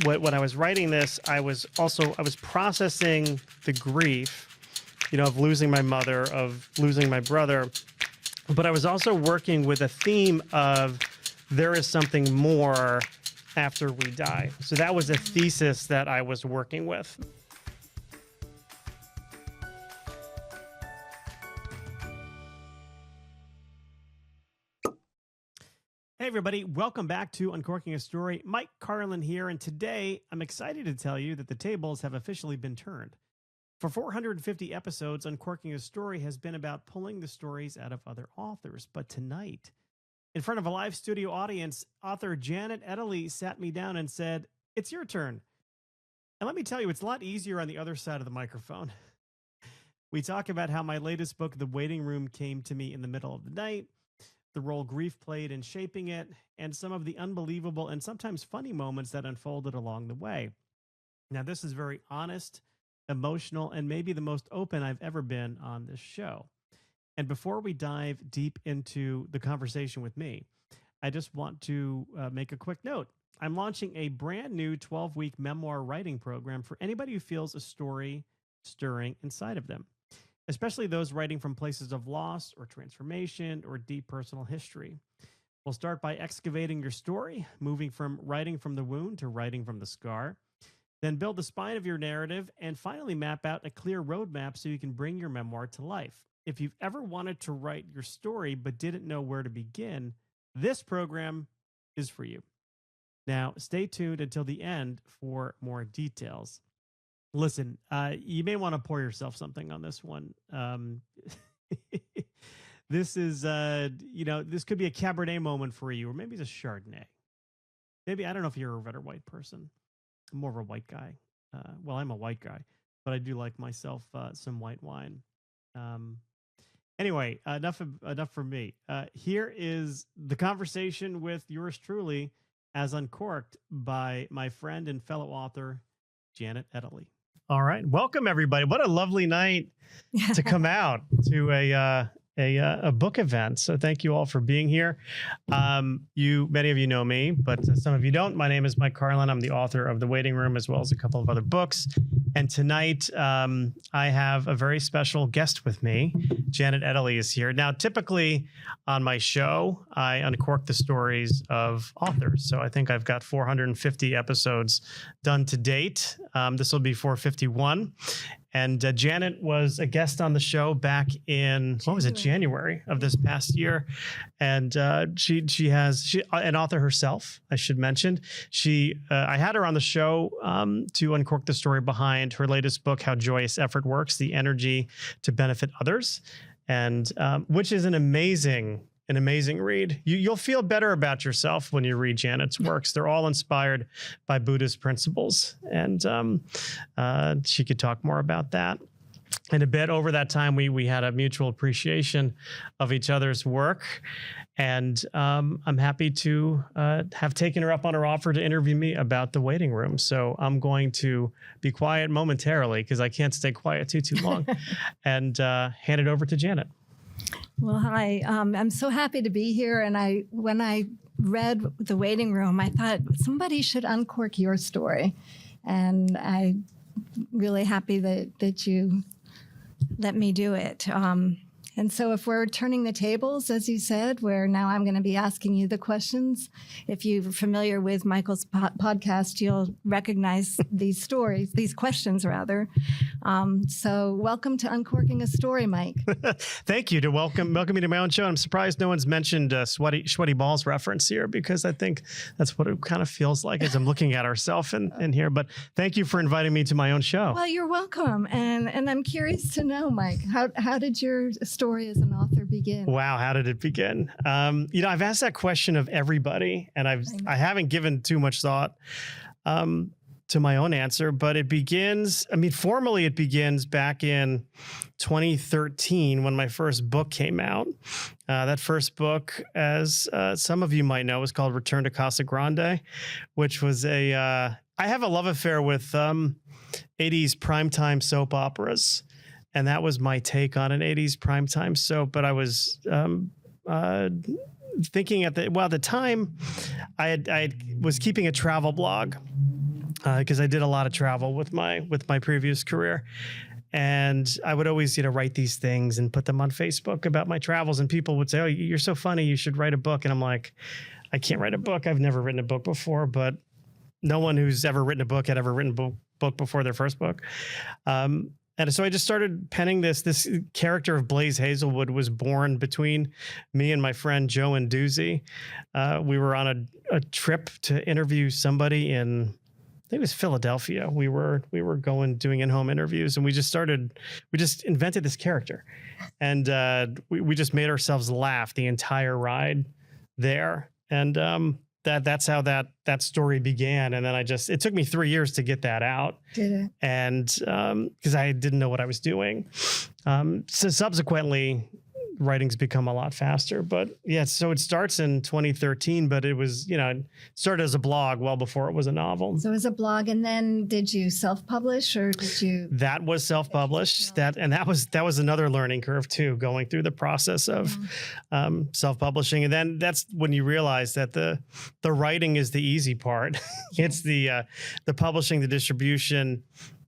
when I was writing this, I was processing the grief, of losing my mother, of losing my brother, but I was also working with a theme of there is something more after we die. So that was a thesis that I was working with. Hey everybody, welcome back to Uncorking a Story. Mike Carlon here, and today I'm excited to tell you that the tables have officially been turned. For 450 episodes, Uncorking a Story has been about pulling the stories out of other authors. But tonight, in front of a live studio audience, author Janet Edley sat me down and said, "It's your turn." And let me tell you, it's a lot easier on the other side of the microphone. We talk about how my latest book, The Waiting Room, came to me in the middle of the night, the role grief played in shaping it, and some of the unbelievable and sometimes funny moments that unfolded along the way. Now, this is very honest, emotional, and maybe the most open I've ever been on this show. And before we dive deep into the conversation with me, I just want to make a quick note. I'm launching a brand new 12-week memoir writing program for anybody who feels a story stirring inside of them, especially those writing from places of loss or transformation or deep personal history. We'll start by excavating your story, moving from writing from the wound to writing from the scar, then build the spine of your narrative, and finally map out a clear roadmap so you can bring your memoir to life. If you've ever wanted to write your story but didn't know where to begin, this program is for you. Now, stay tuned until the end for more details. Listen, you may want to pour yourself something on this one. This is, this could be a Cabernet moment for you, or maybe it's a Chardonnay. Maybe, I don't know if you're a red or white person. I'm more of a white guy. Well, I'm a white guy, but I do like myself some white wine. Anyway, enough for me. Here is the conversation with yours truly, as uncorked by my friend and fellow author, Janet Edley. All right. Welcome, everybody. What a lovely night to come out to a book event. So thank you all for being here. Many of you know me, but some of you don't. My name is Mike Carlon. I'm the author of The Waiting Room, as well as a couple of other books. And tonight, I have a very special guest with me. Janet Edley is here. Now, typically on my show, I uncork the stories of authors. So I think I've got 450 episodes done to date. This will be 451. And Janet was a guest on the show back in, January of this past year. And she has an author herself, I should mention. I had her on the show to uncork the story behind her latest book, How Joyous Effort Works, The Energy to Benefit Others, and which is an amazing read. You'll feel better about yourself when you read Janet's works. They're all inspired by Buddhist principles, and she could talk more about that in a bit. Over that time, we had a mutual appreciation of each other's work, and I'm happy to have taken her up on her offer to interview me about The Waiting Room. So I'm going to be quiet momentarily because I can't stay quiet too long, and hand it over to Janet. Well, hi. I'm so happy to be here. And when I read The Waiting Room, I thought somebody should uncork your story. And I'm really happy that you let me do it. And so if we're turning the tables, as you said, where now I'm going to be asking you the questions. If you're familiar with Michael's podcast, you'll recognize these questions rather. So welcome to Uncorking a Story, Mike. Thank you to welcome me to my own show. I'm surprised no one's mentioned sweaty balls reference here, because I think that's what it kind of feels like as I'm looking at ourselves in here. But thank you for inviting me to my own show. Well, you're welcome. And I'm curious to know, Mike, how did your story as an author begin? Wow, how did it begin? I've asked that question of everybody, and I haven't given too much thought to my own answer, but formally it begins back in 2013 when my first book came out. That first book, as some of you might know, was called Return to Casa Grande, which was I have a love affair with 80s primetime soap operas. And that was my take on an 80s primetime soap. But I was thinking at the time, I was keeping a travel blog. because I did a lot of travel with my previous career. And I would always, write these things and put them on Facebook about my travels. And people would say, "Oh, you're so funny. You should write a book." And I'm like, I can't write a book. I've never written a book before, but no one who's ever written a book had ever written a book before their first book. And so I just started penning this. This character of Blaze Hazelwood was born between me and my friend Joe and Doozy. We were on a trip to interview somebody in, I think it was Philadelphia. We were doing in-home interviews, and we just invented this character. And we just made ourselves laugh the entire ride there. And that's how that story began. And then it took me 3 years to get that out. Did it? And because I didn't know what I was doing. So subsequently, writing's become a lot faster. But yeah, so it starts in 2013, but it was, it started as a blog well before it was a novel. So it was a blog, and then did you self-publish, or did you? That was self-published. That was another learning curve too, going through the process of self-publishing. And then that's when you realize that the writing is the easy part. It's the publishing, the distribution,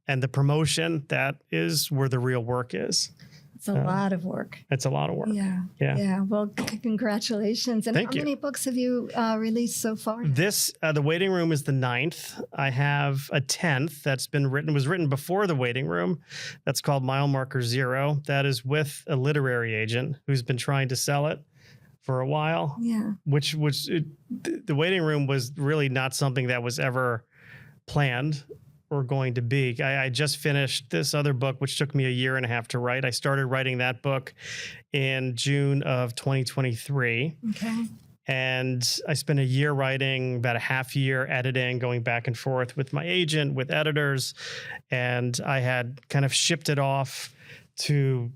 and the promotion that is where the real work is. It's a lot of work. It's a lot of work. Yeah. Well, congratulations. And Thank you. How many books have you released so far? This, The Waiting Room is the 9th. I have a 10th that's been was written before The Waiting Room. That's called Mile Marker Zero. That is with a literary agent who's been trying to sell it for a while. Yeah. The Waiting Room was really not something that was ever planned or going to be. I just finished this other book, which took me a year and a half to write. I started writing that book in June of 2023. Okay. And I spent a year writing, about a half year editing, going back and forth with my agent, with editors. And I had kind of shipped it off to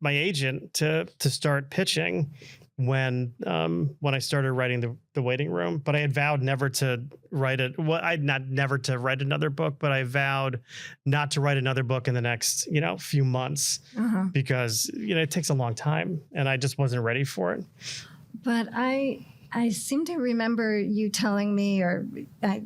my agent to start pitching when I started writing the Waiting Room. But I had vowed never to write it. Well, never to write another book, but I vowed not to write another book in the next, few months because, it takes a long time and I just wasn't ready for it. But I seem to remember you telling me, or I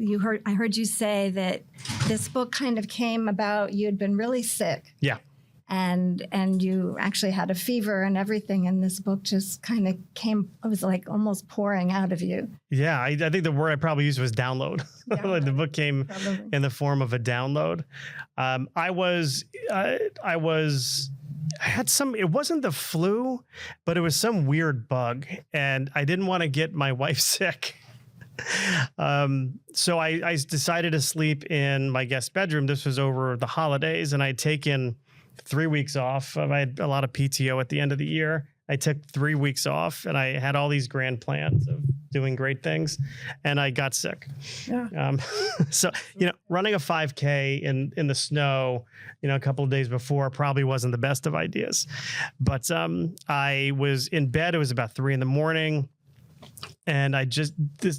heard you say that this book kind of came about, you had been really sick. Yeah. And you actually had a fever and everything, and this book just kind of came, it was like almost pouring out of you. Yeah, I think the word I probably used was download. Like the book came in the form of a download. I had it wasn't the flu, but it was some weird bug, and I didn't want to get my wife sick. So I decided to sleep in my guest bedroom. This was over the holidays, and I'd taken 3 weeks off. I had a lot of PTO at the end of the year. I took 3 weeks off, and I had all these grand plans of doing great things, and I got sick. Yeah. So, running a 5K in the snow, a couple of days before probably wasn't the best of ideas. But I was in bed. It was about 3 a.m. And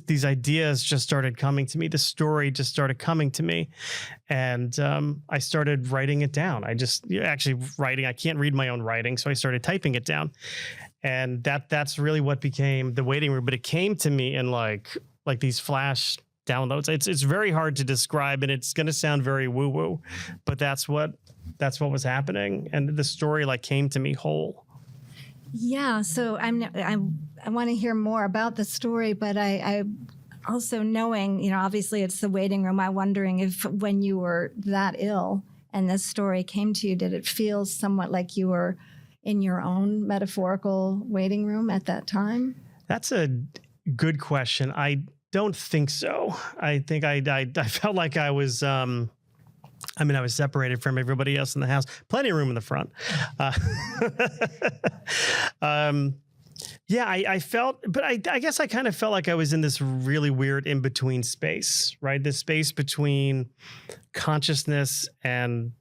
these ideas just started coming to me. The story just started coming to me. And I started writing it down. I can't read my own writing. So I started typing it down. And that's really what became The Waiting Room. But it came to me in like these flash downloads. It's very hard to describe, and it's going to sound very woo-woo, but that's what was happening. And the story came to me whole. Yeah, so I want to hear more about the story, but I also knowing, obviously it's The Waiting Room, I'm wondering if when you were that ill and this story came to you, did it feel somewhat like you were in your own metaphorical waiting room at that time? That's a good question. I don't think so. I think I felt like I was... I was separated from everybody else in the house. Plenty of room in the front. I felt, but I guess I kind of felt like I was in this really weird in-between space, right? This space between consciousness and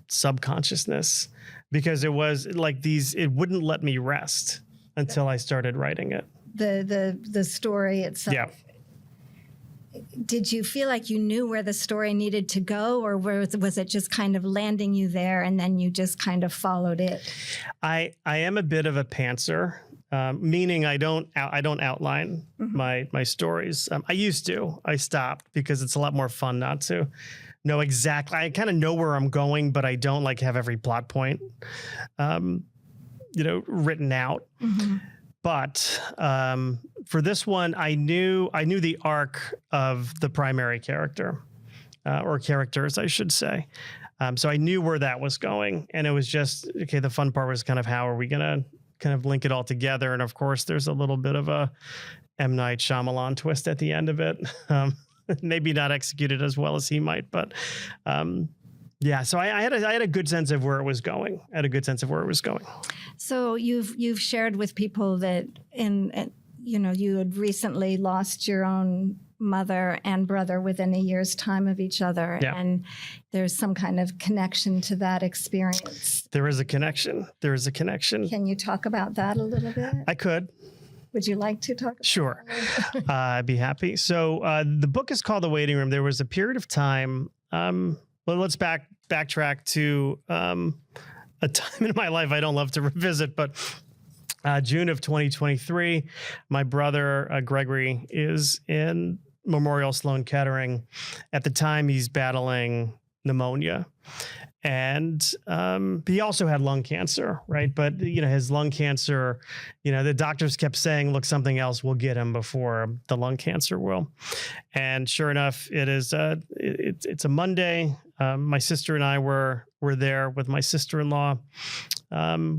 subconsciousness, because it was like it wouldn't let me rest until I started writing it. The story itself. Yeah. Did you feel like you knew where the story needed to go, or was it just kind of landing you there and then you just kind of followed it? I am a bit of a pantser. meaning I don't outline my stories. I used to. I stopped because it's a lot more fun not to know exactly. I kind of know where I'm going, but I don't like have every plot point, written out. But for this one, I knew the arc of the primary character, or characters, I should say. So I knew where that was going, and it was just, okay, the fun part was kind of how are we going to kind of link it all together? And of course, there's a little bit of a M. Night Shyamalan twist at the end of it. Maybe not executed as well as he might, but yeah. So I had a good sense of where it was going. So you've shared with people that you had recently lost your own mother and brother within a year's time of each other. Yeah. And there's some kind of connection to that experience. There is a connection. Can you talk about that a little bit? I could. Would you like to talk about Sure. that? I'd be happy. So the book is called The Waiting Room. There was a period of time, well, let's backtrack to a time in my life I don't love to revisit, but June of 2023, my brother, Gregory, is in Memorial Sloan Kettering. At the time, he's battling pneumonia. And he also had lung cancer, right? But, his lung cancer, the doctors kept saying, look, something else will get him before the lung cancer will. And sure enough, it's a Monday. My sister and I were there with my sister-in-law.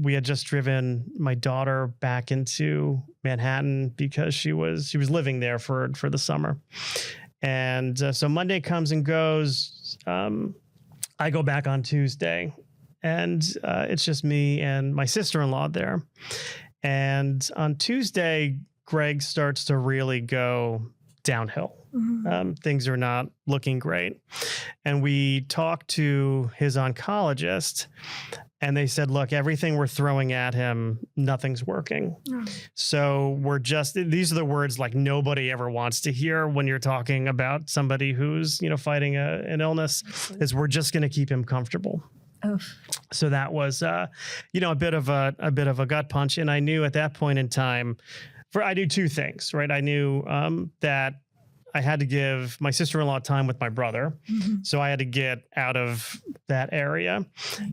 We had just driven my daughter back into Manhattan because she was living there for the summer. And so Monday comes and goes. I go back on Tuesday, and it's just me and my sister-in-law there. And on Tuesday, Greg starts to really go downhill. Things are not looking great. And we talked to his oncologist, and they said, look, everything we're throwing at him, nothing's working. So these are the words like nobody ever wants to hear when you're talking about somebody who's, fighting an illness, is we're just going to keep him comfortable. So that was, a bit of a gut punch. And I knew at that point in time, I knew two things, right? I knew that I had to give my sister-in-law time with my brother. So I had to get out of that area,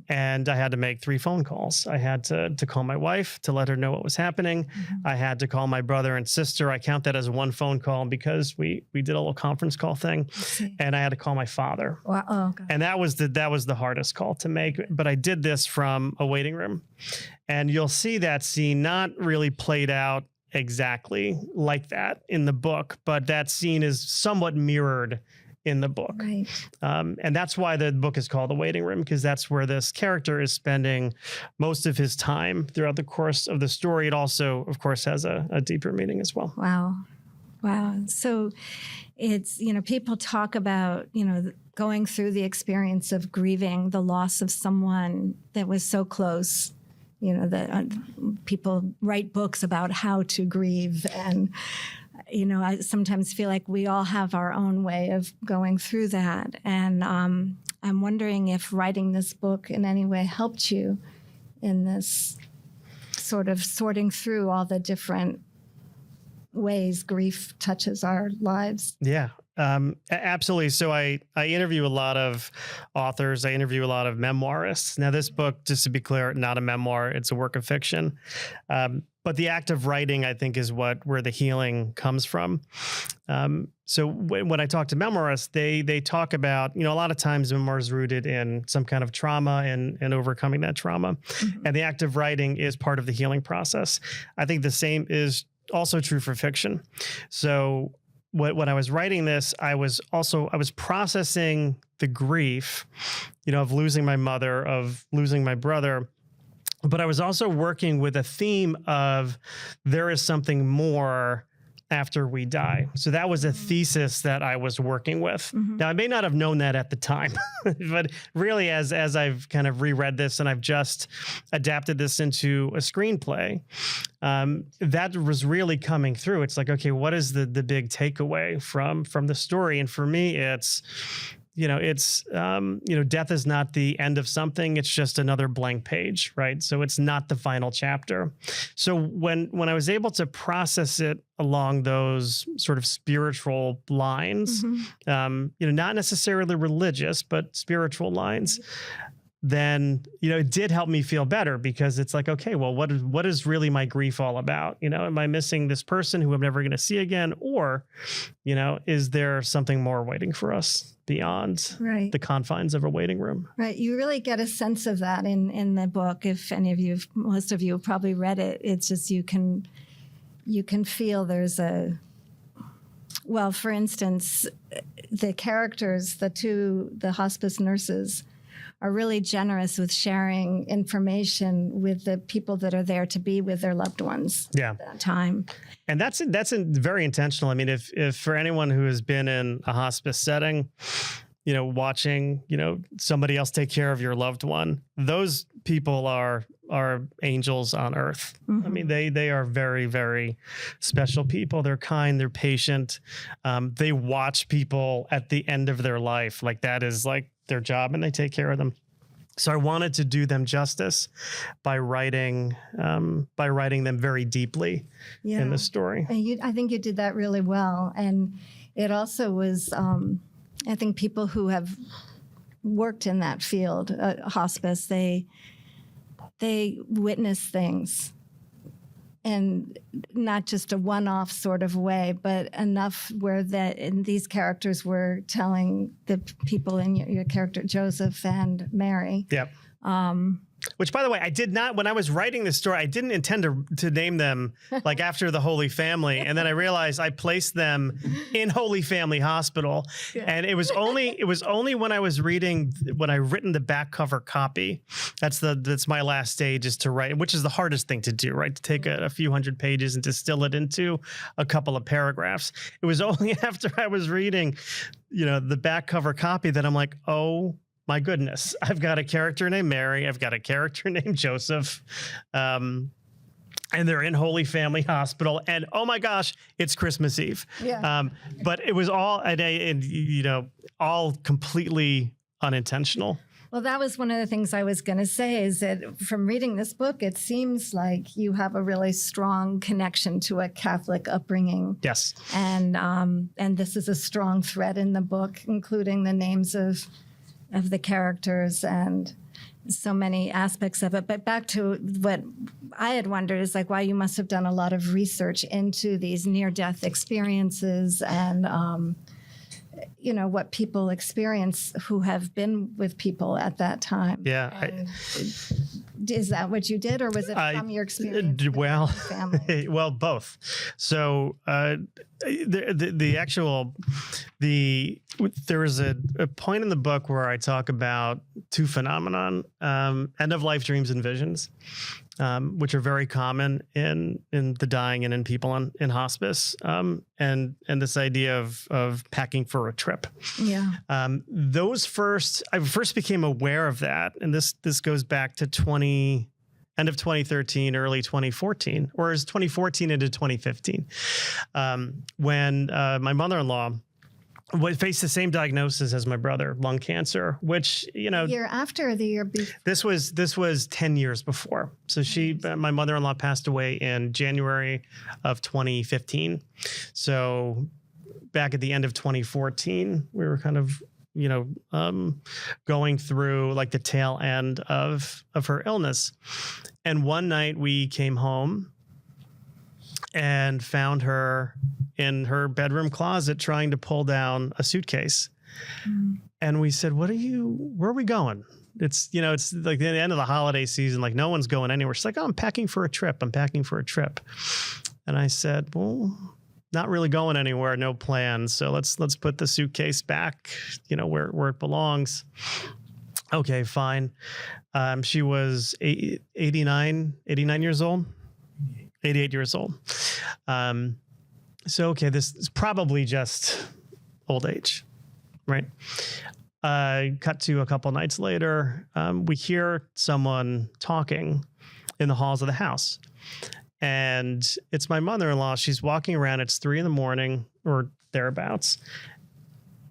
and I had to make 3 phone calls. I had to call my wife to let her know what was happening. I had to call my brother and sister. I count that as one phone call because we did a little conference call thing, and I had to call my father. Wow. Oh, God. And that was the hardest call to make. But I did this from a waiting room, and you'll see that scene not really played out exactly like that in the book, but that scene is somewhat mirrored in the book. Right. And that's why the book is called The Waiting Room, because that's where this character is spending most of his time throughout the course of the story. It also, of course, has a deeper meaning as well. Wow. So it's, people talk about, going through the experience of grieving the loss of someone that was so close. That people write books about how to grieve. And, I sometimes feel like we all have our own way of going through that. And I'm wondering if writing this book in any way helped you in this sort of sorting through all the different ways grief touches our lives. Yeah. Absolutely. So I interview a lot of authors. I interview a lot of memoirists. Now, this book, just to be clear, not a memoir. It's a work of fiction. But the act of writing, I think, is where the healing comes from. So when I talk to memoirists, they talk about, a lot of times memoirs rooted in some kind of trauma and overcoming that trauma. And the act of writing is part of the healing process. I think the same is also true for fiction. So when I was writing this, I was processing the grief, of losing my mother, of losing my brother, but I was also working with a theme of there is something more after we die. So that was a thesis that I was working with. Now, I may not have known that at the time, but really as I've kind of reread this and I've just adapted this into a screenplay, that was really coming through. It's like, okay, what is the big takeaway from the story? And for me, it's, it's, death is not the end of something. It's just another blank page, right? So it's not the final chapter. So when I was able to process it along those sort of spiritual lines, not necessarily religious, but spiritual lines, then, it did help me feel better, because it's like, okay, well, what is really my grief all about? Am I missing this person who I'm never going to see again? Or, is there something more waiting for us beyond the confines of a waiting room? Right. You really get a sense of that in the book. If any of you, most of you have probably read it, it's just, you can feel there's well, for instance, the characters, the hospice nurses, are really generous with sharing information with the people that are there to be with their loved ones at that time. And that's very intentional. I mean, if for anyone who has been in a hospice setting, watching, somebody else take care of your loved one, those people are angels on earth. I mean, they are very, very special people. They're kind, they're patient. They watch people at the end of their life. Like, that is like their job, and they take care of them. So I wanted to do them justice by writing them very deeply in the story. And I think you did that really well. And it also was, I think people who have worked in that field, hospice, they witness things, and not just a one-off sort of way, but enough where these characters were telling the people in your character, Joseph and Mary. Yep. Which, by the way, I did not, when I was writing this story, I didn't intend to name them like after the Holy Family. And then I realized I placed them in Holy Family Hospital. Yeah. And it was only when I was when I written the back cover copy, that's my last stage, is to write, which is the hardest thing to do, right? To take a few hundred pages and distill it into a couple of paragraphs. It was only after I was reading, the back cover copy that I'm like, oh my goodness, I've got a character named Mary. I've got a character named Joseph. And they're in Holy Family Hospital. And oh my gosh, it's Christmas Eve. Yeah. But it was all, all completely unintentional. Well, that was one of the things I was going to say, is that from reading this book, it seems like you have a really strong connection to a Catholic upbringing. Yes. And this is a strong thread in the book, including the names of the characters and so many aspects of it. But back to what I had wondered is like, wow, you must have done a lot of research into these near-death experiences and, what people experience who have been with people at that time. Yeah. Is that what you did, or was it from your experience with your family? Well, both. So there was a point in the book where I talk about two phenomenon, end of life dreams and visions, which are very common in the dying and in people in hospice, and this idea of packing for a trip. Yeah. I first became aware of that, and this goes back to end of 2013, early 2014, or is 2014 into 2015, when my mother-in-law faced the same diagnosis as my brother, lung cancer, which, The year after or the year before? This was 10 years before. So my mother-in-law passed away in January of 2015. So back at the end of 2014, we were kind of, going through like the tail end of her illness. And one night we came home and found her in her bedroom closet trying to pull down a suitcase. And we said, where are we going? It's like the end of the holiday season, like no one's going anywhere. She's like, oh, I'm packing for a trip. And I said, well, not really going anywhere, no plans. So let's put the suitcase back, where it belongs. Okay, fine. She was 89 years old, 88 years old. So, okay, this is probably just old age, right? Cut to a couple nights later, we hear someone talking in the halls of the house. And it's my mother-in-law. She's walking around. It's 3 a.m. or thereabouts.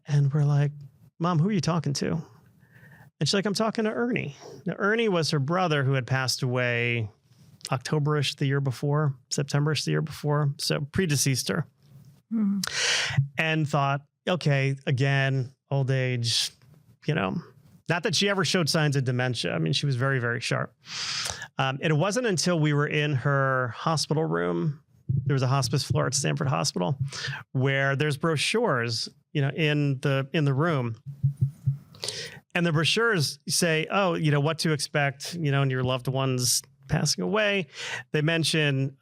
And we're like, Mom, who are you talking to? And she's like, I'm talking to Ernie. Now, Ernie was her brother who had passed away October-ish the year before, September-ish the year before. So predeceased her. Mm-hmm. And thought, okay, again, old age, not that she ever showed signs of dementia. I mean, she was very, very sharp. It wasn't until we were in her hospital room, there was a hospice floor at Stanford Hospital, where there's brochures, in the room. And the brochures say, oh, what to expect, and your loved ones passing away. They mention,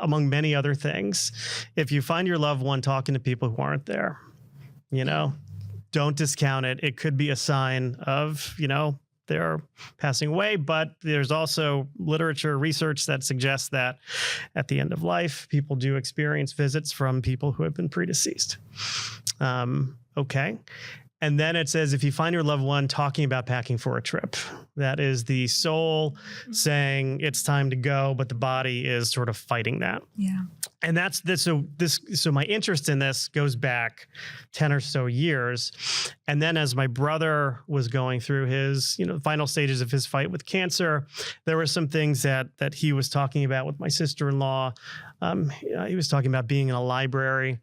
among many other things, if you find your loved one talking to people who aren't there, don't discount it. It could be a sign of, they're passing away, but there's also literature research that suggests that at the end of life, people do experience visits from people who have been predeceased. Okay. And then it says, if you find your loved one talking about packing for a trip, that is the soul saying it's time to go, but the body is sort of fighting that. Yeah. And that's this. So my interest in this goes back 10 or so years. And then as my brother was going through his, final stages of his fight with cancer, there were some things that he was talking about with my sister-in-law. He was talking about being in a library,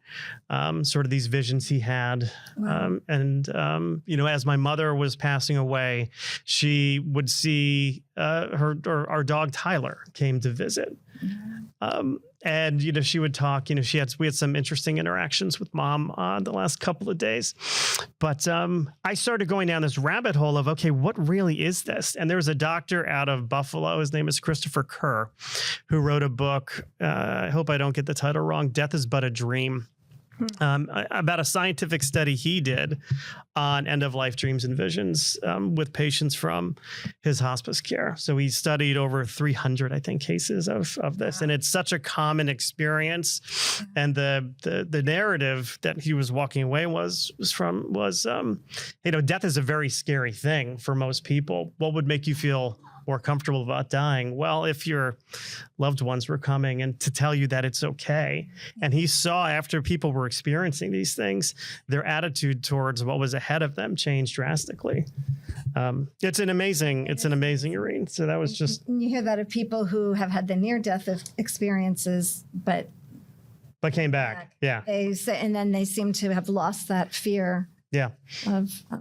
sort of these visions he had. Wow. As my mother was passing away, she would see our dog Tyler came to visit. And, she would talk, we had some interesting interactions with Mom the last couple of days. But I started going down this rabbit hole of, okay, what really is this? And there was a doctor out of Buffalo. His name is Christopher Kerr, who wrote a book. I hope I don't get the title wrong. Death is But a Dream. About a scientific study he did on end-of-life dreams and visions with patients from his hospice care. So he studied over 300, I think, cases of this, and it's such a common experience. And the narrative that he was walking away was death is a very scary thing for most people. What would make you feel more comfortable about dying? Well, if your loved ones were coming and to tell you that it's okay. And he saw, after people were experiencing these things, their attitude towards what was ahead of them changed drastically. It's an amazing Irene. So that was just... You hear that of people who have had the near-death experiences, but came back. Yeah. They say, and then they seem to have lost that fear. Yeah,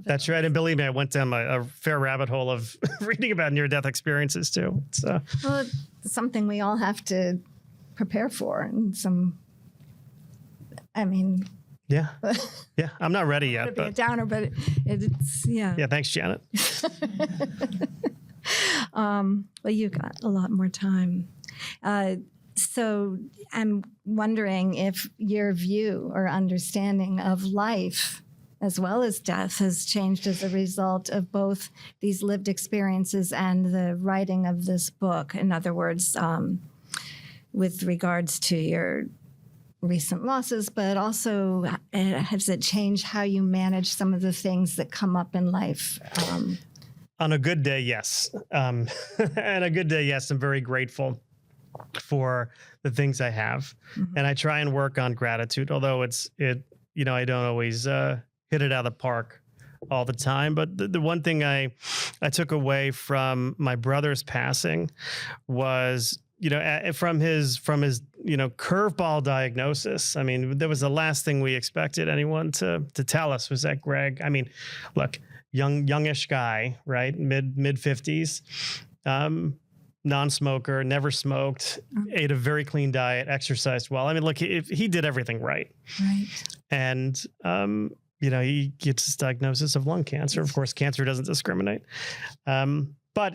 that's right. And believe me, I went down a fair rabbit hole of reading about near-death experiences too. Well, it's something we all have to prepare for. And yeah, I'm not ready yet. Be a downer, but it's yeah. Yeah, thanks, Janet. Well, you've got a lot more time. So I'm wondering if your view or understanding of life as well as death has changed as a result of both these lived experiences and the writing of this book. In other words, with regards to your recent losses, but also has it changed how you manage some of the things that come up in life? On a good day, yes. And a good day, yes, I'm very grateful for the things I have. Mm-hmm. And I try and work on gratitude, although I don't always hit it out of the park all the time. But the one thing I took away from my brother's passing was, from his curveball diagnosis. I mean, that was the last thing we expected anyone to tell us was that Greg, look, youngish guy, right? Mid 50s, non-smoker, never smoked, ate a very clean diet, exercised well. Look, he did everything right. Right. And, he gets his diagnosis of lung cancer. Of course, cancer doesn't discriminate. But,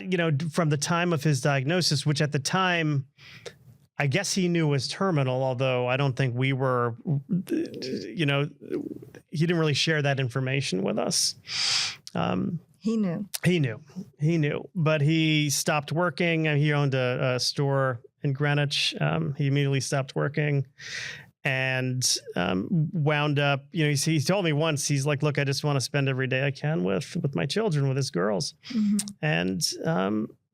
from the time of his diagnosis, which at the time, I guess he knew was terminal, although I don't think we were, he didn't really share that information with us. He knew. But he stopped working. He owned a store in Greenwich. He immediately stopped working. and wound up, he told me once, he's like, look, I just want to spend every day I can with my children, with his girls. Mm-hmm. And,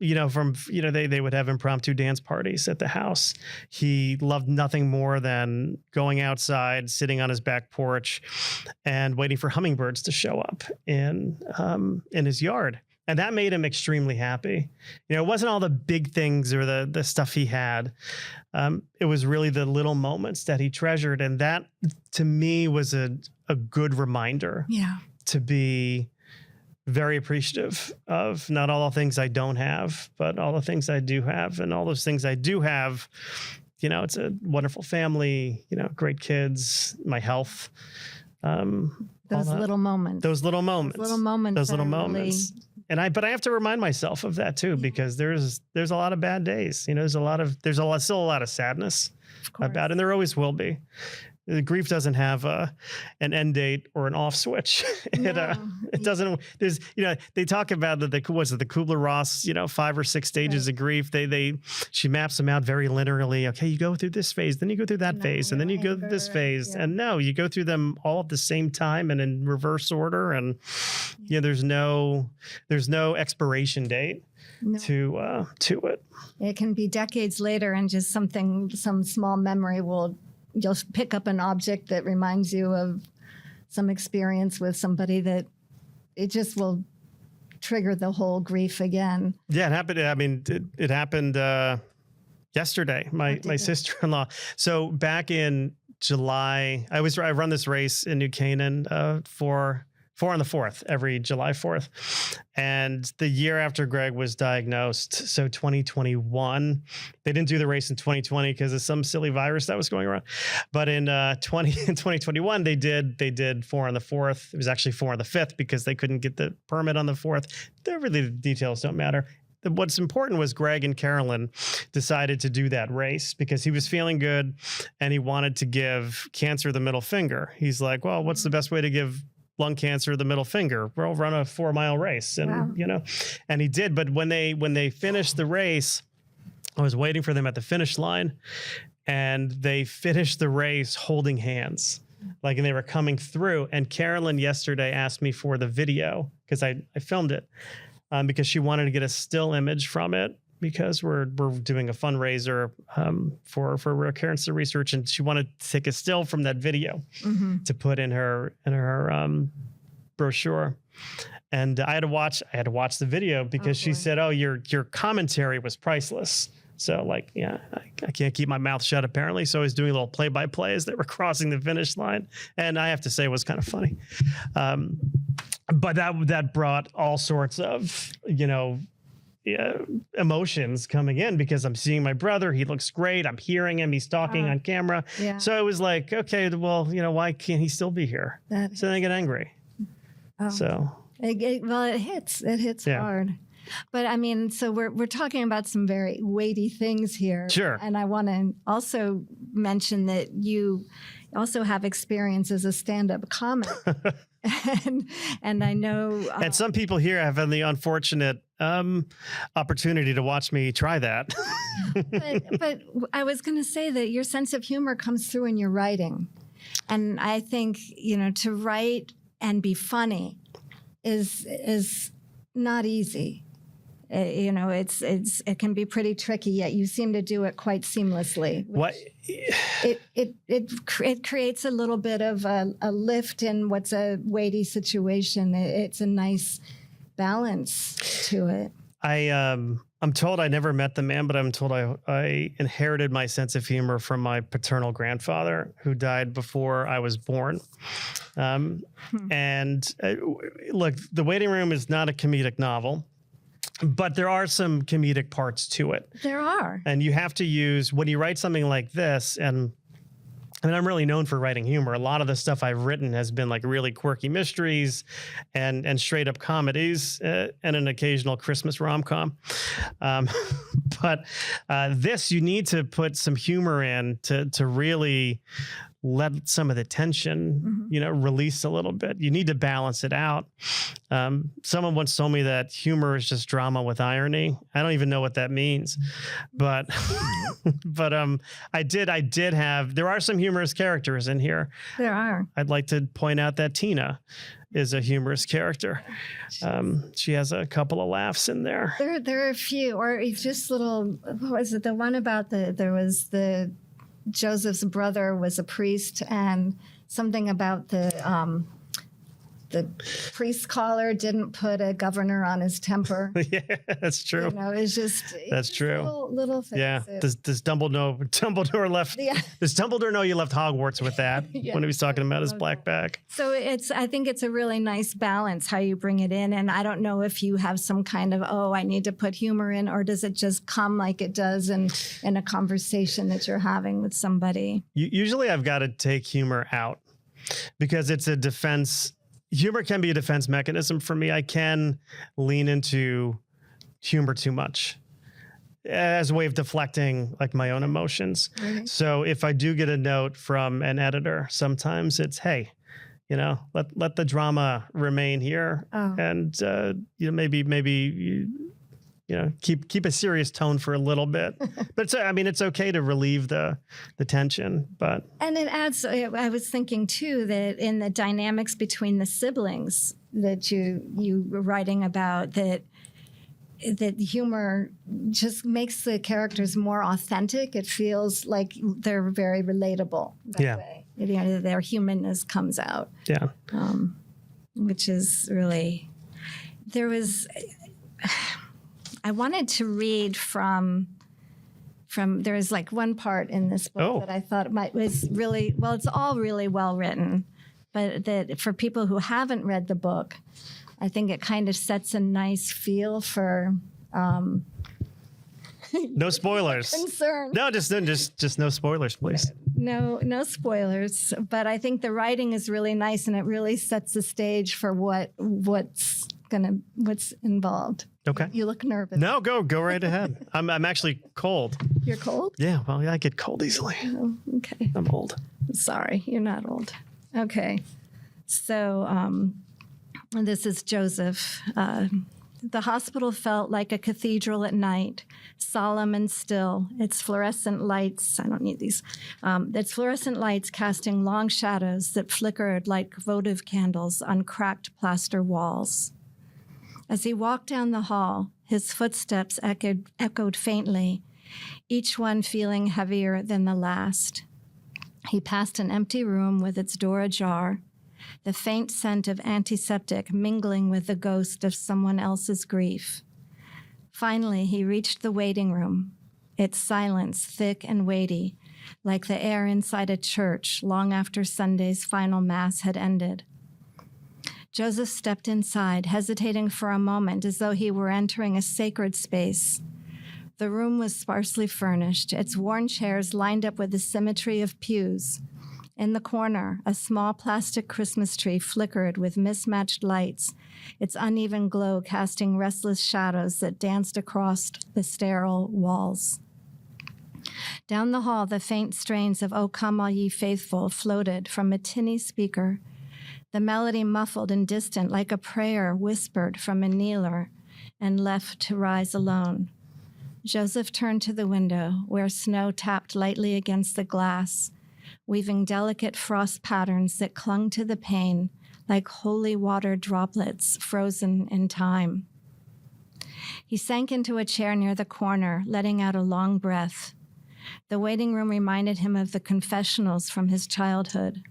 they would have impromptu dance parties at the house. He loved nothing more than going outside, sitting on his back porch and waiting for hummingbirds to show up in his yard. And that made him extremely happy. It wasn't all the big things or the stuff he had. It was really the little moments that he treasured. And that, to me, was a good reminder to be very appreciative of not all the things I don't have, but all the things I do have. And all those things I do have, it's a wonderful family, great kids, my health. Those little moments. Those little moments. Really... But I have to remind myself of that too, because there's a lot of bad days. There's still a lot of sadness about it, and there always will be. The grief doesn't have an end date or an off switch. It doesn't. There's, they talk about the Kubler-Ross, 5 or 6 stages of grief. She maps them out very linearly. Okay, you go through this phase, then you go through that phase, and then you go through this phase. And no, you go through them all at the same time and in reverse order. And there's no expiration date. No. To it. It can be decades later, and just some small memory you'll pick up an object that reminds you of some experience with somebody that it just will trigger the whole grief again. Yeah, it happened. I mean, it happened yesterday. My sister-in-law. So back in July, I run this race in New Canaan for 4 on the 4th, every July 4th. And the year after Greg was diagnosed, so 2021, they didn't do the race in 2020 because of some silly virus that was going around. But in 2021, they did 4 on the 4th. It was actually 4 on the 5th because they couldn't get the permit on the 4th. The details don't matter. What's important was Greg and Carlon decided to do that race because he was feeling good and he wanted to give cancer the middle finger. He's like, well, what's the best way to give lung cancer the middle finger? We'll run a 4-mile race. And, and he did. But when they finished the race, I was waiting for them at the finish line, and they finished the race holding hands, and they were coming through. And Carolyn yesterday asked me for the video because I filmed it because she wanted to get a still image from it, because we're doing a fundraiser for cancer research, and she wanted to take a still from that video to put in her brochure. And I had to watch the video because she said, "Oh, your commentary was priceless." So I can't keep my mouth shut apparently. So I was doing a little play-by-play as they were crossing the finish line, and I have to say it was kind of funny. But that brought all sorts of emotions coming in because I'm seeing my brother. He looks great. I'm hearing him. He's talking on camera. Yeah. So it was like, okay, well, why can't he still be here? So then I get angry. Oh. So it hits hard. But I mean, so we're talking about some very weighty things here. Sure. And I want to also mention that you also have experience as a stand-up comic. and I know... and some people here have had the unfortunate opportunity to watch me try that. but I was going to say that your sense of humor comes through in your writing. And I think, to write and be funny is not easy. It can be pretty tricky, yet you seem to do it quite seamlessly. What? It creates a little bit of a lift in what's a weighty situation. It's a nice balance to it. I'm told I never met the man, but I'm told I inherited my sense of humor from my paternal grandfather, who died before I was born. And look, The Waiting Room is not a comedic novel, but there are some comedic parts to it. There are. And you have to use, when you write something like this, and I'm really known for writing humor. A lot of the stuff I've written has been really quirky mysteries and straight up comedies and an occasional Christmas rom-com. But this, you need to put some humor in to really let some of the tension, release a little bit. You need to balance it out. Someone once told me that humor is just drama with irony. I don't even know what that means, but, I did have, there are some humorous characters in here. There are. I'd like to point out that Tina is a humorous character. She has a couple of laughs in there. There are a few, or just little, what was it? The one about Joseph's brother was a priest, and something about the priest collar didn't put a governor on his temper. Yeah, that's true. It's just that's true. Little things. Yeah. Does Dumbledore left? Yeah. Does Dumbledore know you left Hogwarts with that when he was talking about his black bag? So I think it's a really nice balance how you bring it in, and I don't know if you have some kind of I need to put humor in, or does it just come like it does in a conversation that you're having with somebody? Usually, I've got to take humor out because it's a defense. Humor can be a defense mechanism for me. I can lean into humor too much as a way of deflecting like my own emotions. Mm-hmm. So if I do get a note from an editor, sometimes it's, hey, let the drama remain here. And, maybe keep a serious tone for a little bit, but it's okay to relieve the tension, and it adds, I was thinking too, that in the dynamics between the siblings that you were writing about, that humor just makes the characters more authentic. It feels like they're very relatable that way. Their humanness comes out. Yeah. Which is really, I wanted to read from there is like one part in this book that I thought was really, it's all really well written, but that for people who haven't read the book, I think it kind of sets a nice feel for no spoilers. Concern. No, just no spoilers, please. No spoilers, but I think the writing is really nice, and it really sets the stage for what's involved. Okay. You look nervous. No, go right ahead. I'm actually cold. You're cold? Yeah, well, I get cold easily. Oh, okay. I'm old. Sorry, you're not old. Okay. So this is Joseph. The hospital felt like a cathedral at night, solemn and still, its fluorescent lights, I don't need these, its fluorescent lights casting long shadows that flickered like votive candles on cracked plaster walls. As he walked down the hall, his footsteps echoed faintly, each one feeling heavier than the last. He passed an empty room with its door ajar, the faint scent of antiseptic mingling with the ghost of someone else's grief. Finally, he reached the waiting room, its silence thick and weighty, like the air inside a church long after Sunday's final mass had ended. Joseph stepped inside, hesitating for a moment as though he were entering a sacred space. The room was sparsely furnished, its worn chairs lined up with the symmetry of pews. In the corner, a small plastic Christmas tree flickered with mismatched lights, its uneven glow casting restless shadows that danced across the sterile walls. Down the hall, the faint strains of O Come All Ye Faithful floated from a tinny speaker, the melody muffled and distant like a prayer whispered from a kneeler and left to rise alone. Joseph turned to the window where snow tapped lightly against the glass, weaving delicate frost patterns that clung to the pane like holy water droplets frozen in time. He sank into a chair near the corner, letting out a long breath. The waiting room reminded him of the confessionals from his childhood.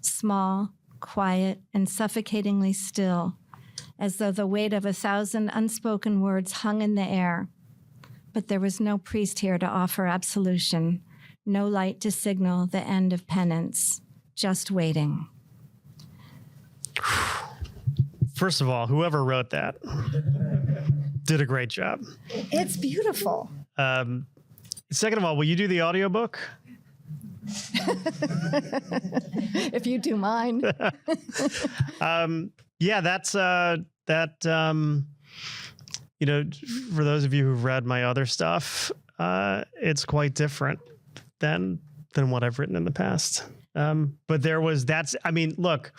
Small, quiet, and suffocatingly still, as though the weight of 1,000 unspoken words hung in the air. But there was no priest here to offer absolution, no light to signal the end of penance, just waiting. First of all, whoever wrote that did a great job. It's beautiful. Second of all, will you do the audiobook? If you do mine. Yeah, that's for those of you who've read my other stuff, it's quite different than what I've written in the past. But I mean, look,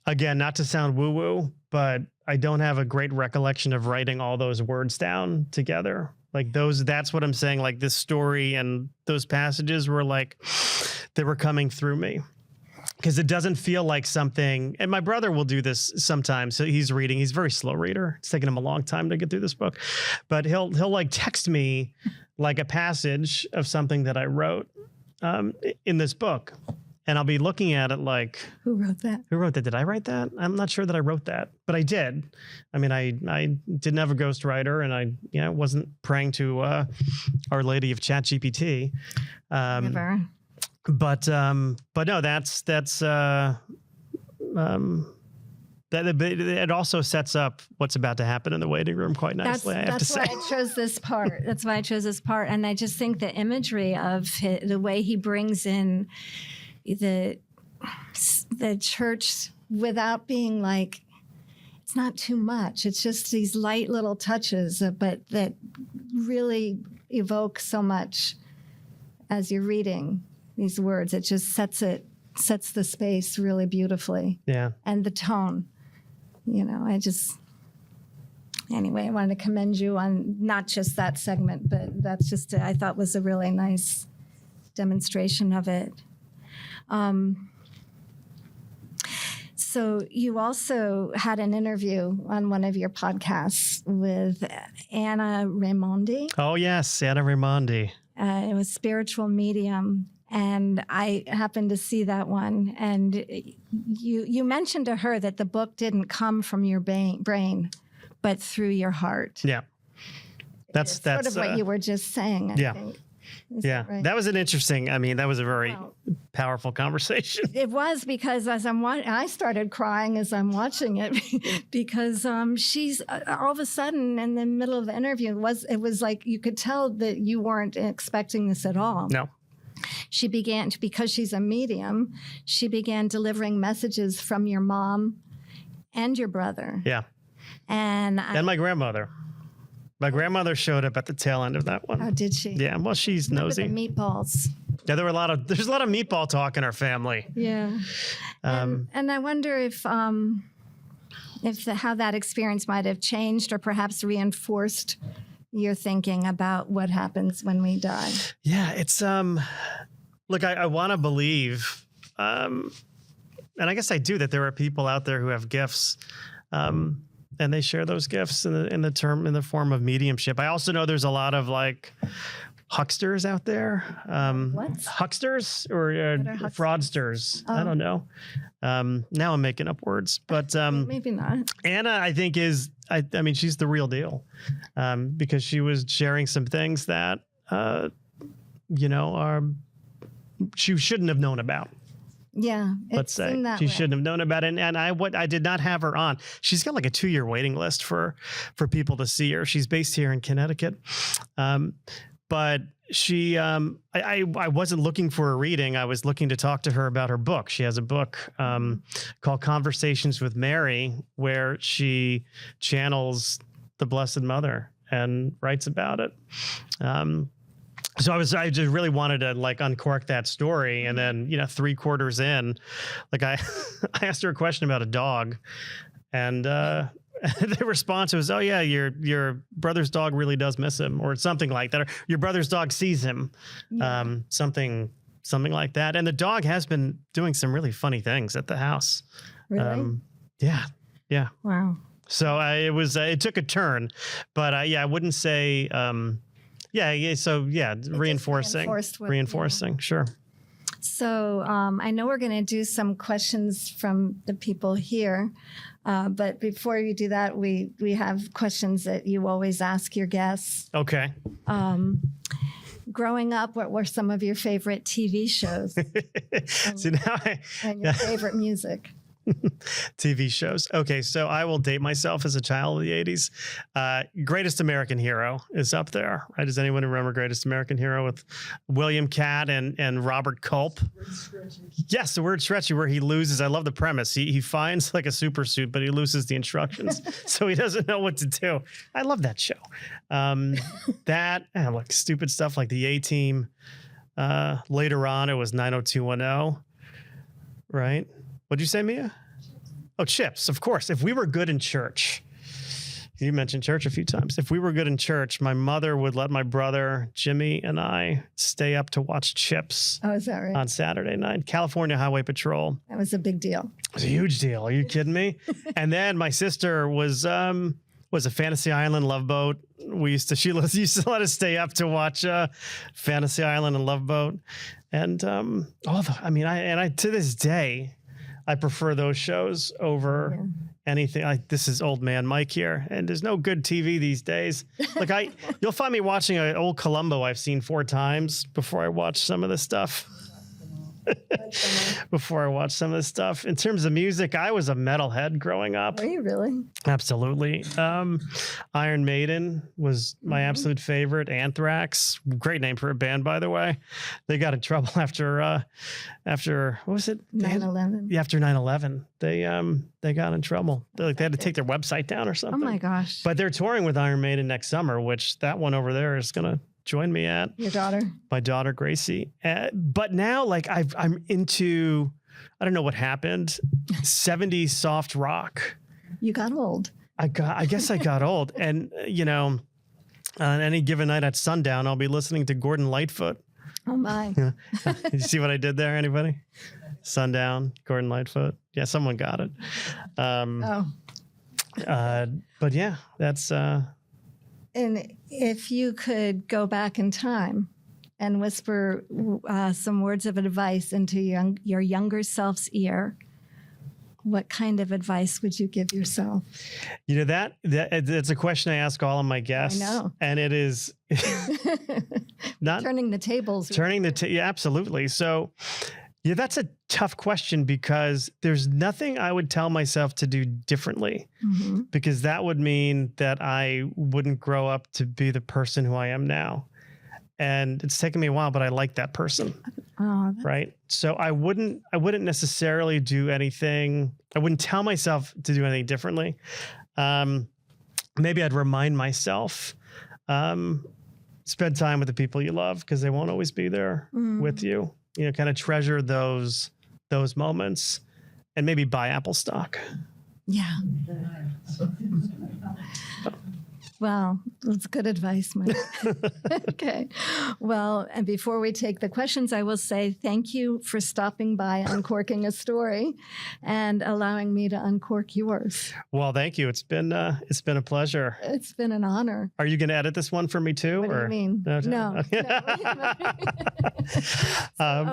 again, not to sound woo woo, but I don't have a great recollection of writing all those words down together. Like that's what I'm saying. Like this story and those passages were like, they were coming through me. Because it doesn't feel like something, and my brother will do this sometimes. So he's reading, he's a very slow reader. It's taken him a long time to get through this book, but he'll like text me like a passage of something that I wrote in this book. And I'll be looking at it like, who wrote that? Who wrote that? Did I write that? I'm not sure that I wrote that, but I did. I mean, I didn't have a ghostwriter, and I wasn't praying to Our Lady of ChatGPT. Never. But no, it also sets up what's about to happen in the waiting room quite nicely. That's why I chose this part. That's why I chose this part, and I just think the imagery of the way he brings in the church without being like, it's not too much. It's just these light little touches, but that really evoke so much as you're reading these words. It just sets the space really beautifully. Yeah. And the tone, anyway, I wanted to commend you on not just that segment, but that's just, I thought was a really nice demonstration of it. So you also had an interview on one of your podcasts with Anna Raimondi. Oh yes, Anna Raimondi. It was spiritual medium. And I happened to see that one. And you mentioned to her that the book didn't come from your brain, but through your heart. Yeah. That's sort of what you were just saying, I think. Yeah. Right? That was an interesting, that was a very powerful conversation. It was, because as I started crying as I'm watching it because she's all of a sudden in the middle of the interview, it was like you could tell that you weren't expecting this at all. No. She began, because she's a medium, she began delivering messages from your mom and your brother. Yeah. And my grandmother. My grandmother showed up at the tail end of that one. Oh, did she? Yeah. Well, she's nosy. The meatballs. Yeah, there's a lot of meatball talk in our family. Yeah. And I wonder if how that experience might have changed or perhaps reinforced your thinking about what happens when we die. Yeah, it's look, I want to believe, and I guess I do, that there are people out there who have gifts, and they share those gifts in the form of mediumship. I also know there's a lot of like hucksters out there. What? Hucksters or fraudsters? Oh. I don't know. Now I'm making up words, but maybe not. Anna, I think she's the real deal, because she was sharing some things that she shouldn't have known about. Yeah, let's say she shouldn't have known about it. And I did not have her on. She's got like a 2-year waiting list for people to see her. She's based here in Connecticut. But she, I wasn't looking for a reading. I was looking to talk to her about her book. She has a book called Conversations with Mary, where she channels the Blessed Mother and writes about it. So I just really wanted to like uncork that story. And then, 3/4 in, like I asked her a question about a dog, and the response was, "Oh yeah, your brother's dog really does miss him," or something like that. Or your brother's dog sees him, something like that. And the dog has been doing some really funny things at the house. Really? Yeah. Wow. So it took a turn, but I wouldn't say. Reinforcing. Sure. So I know we're going to do some questions from the people here, but before you do that, we have questions that you always ask your guests. Okay. Growing up, what were some of your favorite TV shows? And your favorite music? TV shows. Okay, so I will date myself as a child of the 80s. Greatest American Hero is up there, right? Does anyone remember Greatest American Hero with William Catt and Robert Culp? Yes, the word stretchy, where he loses. I love the premise. He finds like a super suit, but he loses the instructions, so he doesn't know what to do. I love that show. Like stupid stuff like the A-Team. Later on, it was 90210. right? What'd you say, Mia? Oh, chips, of course. If we were good in church, you mentioned church a few times. If we were good in church, my mother would let my brother, Jimmy, and I stay up to watch Chips. Oh, is that right? On Saturday night. California Highway Patrol. That was a big deal. It was a huge deal. Are you kidding me? And then my sister was a Fantasy Island, Love Boat. She used to let us stay up to watch Fantasy Island and Love Boat. And to this day, I prefer those shows over anything. This is old man Mike here, and there's no good TV these days. Like you'll find me watching an old Columbo I've seen 4 times before I watch some of this stuff. In terms of music, I was a metalhead growing up. Were you really? Absolutely. Iron Maiden was my absolute favorite. Anthrax, great name for a band, by the way. They got in trouble after what was it? 9/11. Yeah, after 9/11, they got in trouble. They had to take their website down or something. Oh my gosh! But they're touring with Iron Maiden next summer, which that one over there is gonna join me at. Your daughter? My daughter, Gracie. But now, like, I'm into, I don't know what happened, 70s soft rock. You got old. I guess I got old. And, on any given night at sundown, I'll be listening to Gordon Lightfoot. Oh, my. You see what I did there, anybody? Sundown, Gordon Lightfoot. Yeah, someone got it. But yeah, that's... And if you could go back in time and whisper some words of advice into your younger self's ear, what kind of advice would you give yourself? That's a question I ask all of my guests. I know. And it is not turning the tables. Yeah, absolutely. So yeah, that's a tough question because there's nothing I would tell myself to do differently, because that would mean that I wouldn't grow up to be the person who I am now. And it's taken me a while, but I like that person. Right. So I wouldn't necessarily do anything. I wouldn't tell myself to do anything differently. Maybe I'd remind myself, spend time with the people you love because they won't always be there with you. Kind of treasure those moments, and maybe buy Apple stock. Yeah. Well, that's good advice, Mike. Okay. Well, and before we take the questions, I will say thank you for stopping by Uncorking a Story and allowing me to uncork yours. Well, thank you. It's been a pleasure. It's been an honor. Are you going to edit this one for me too? What do you mean? No.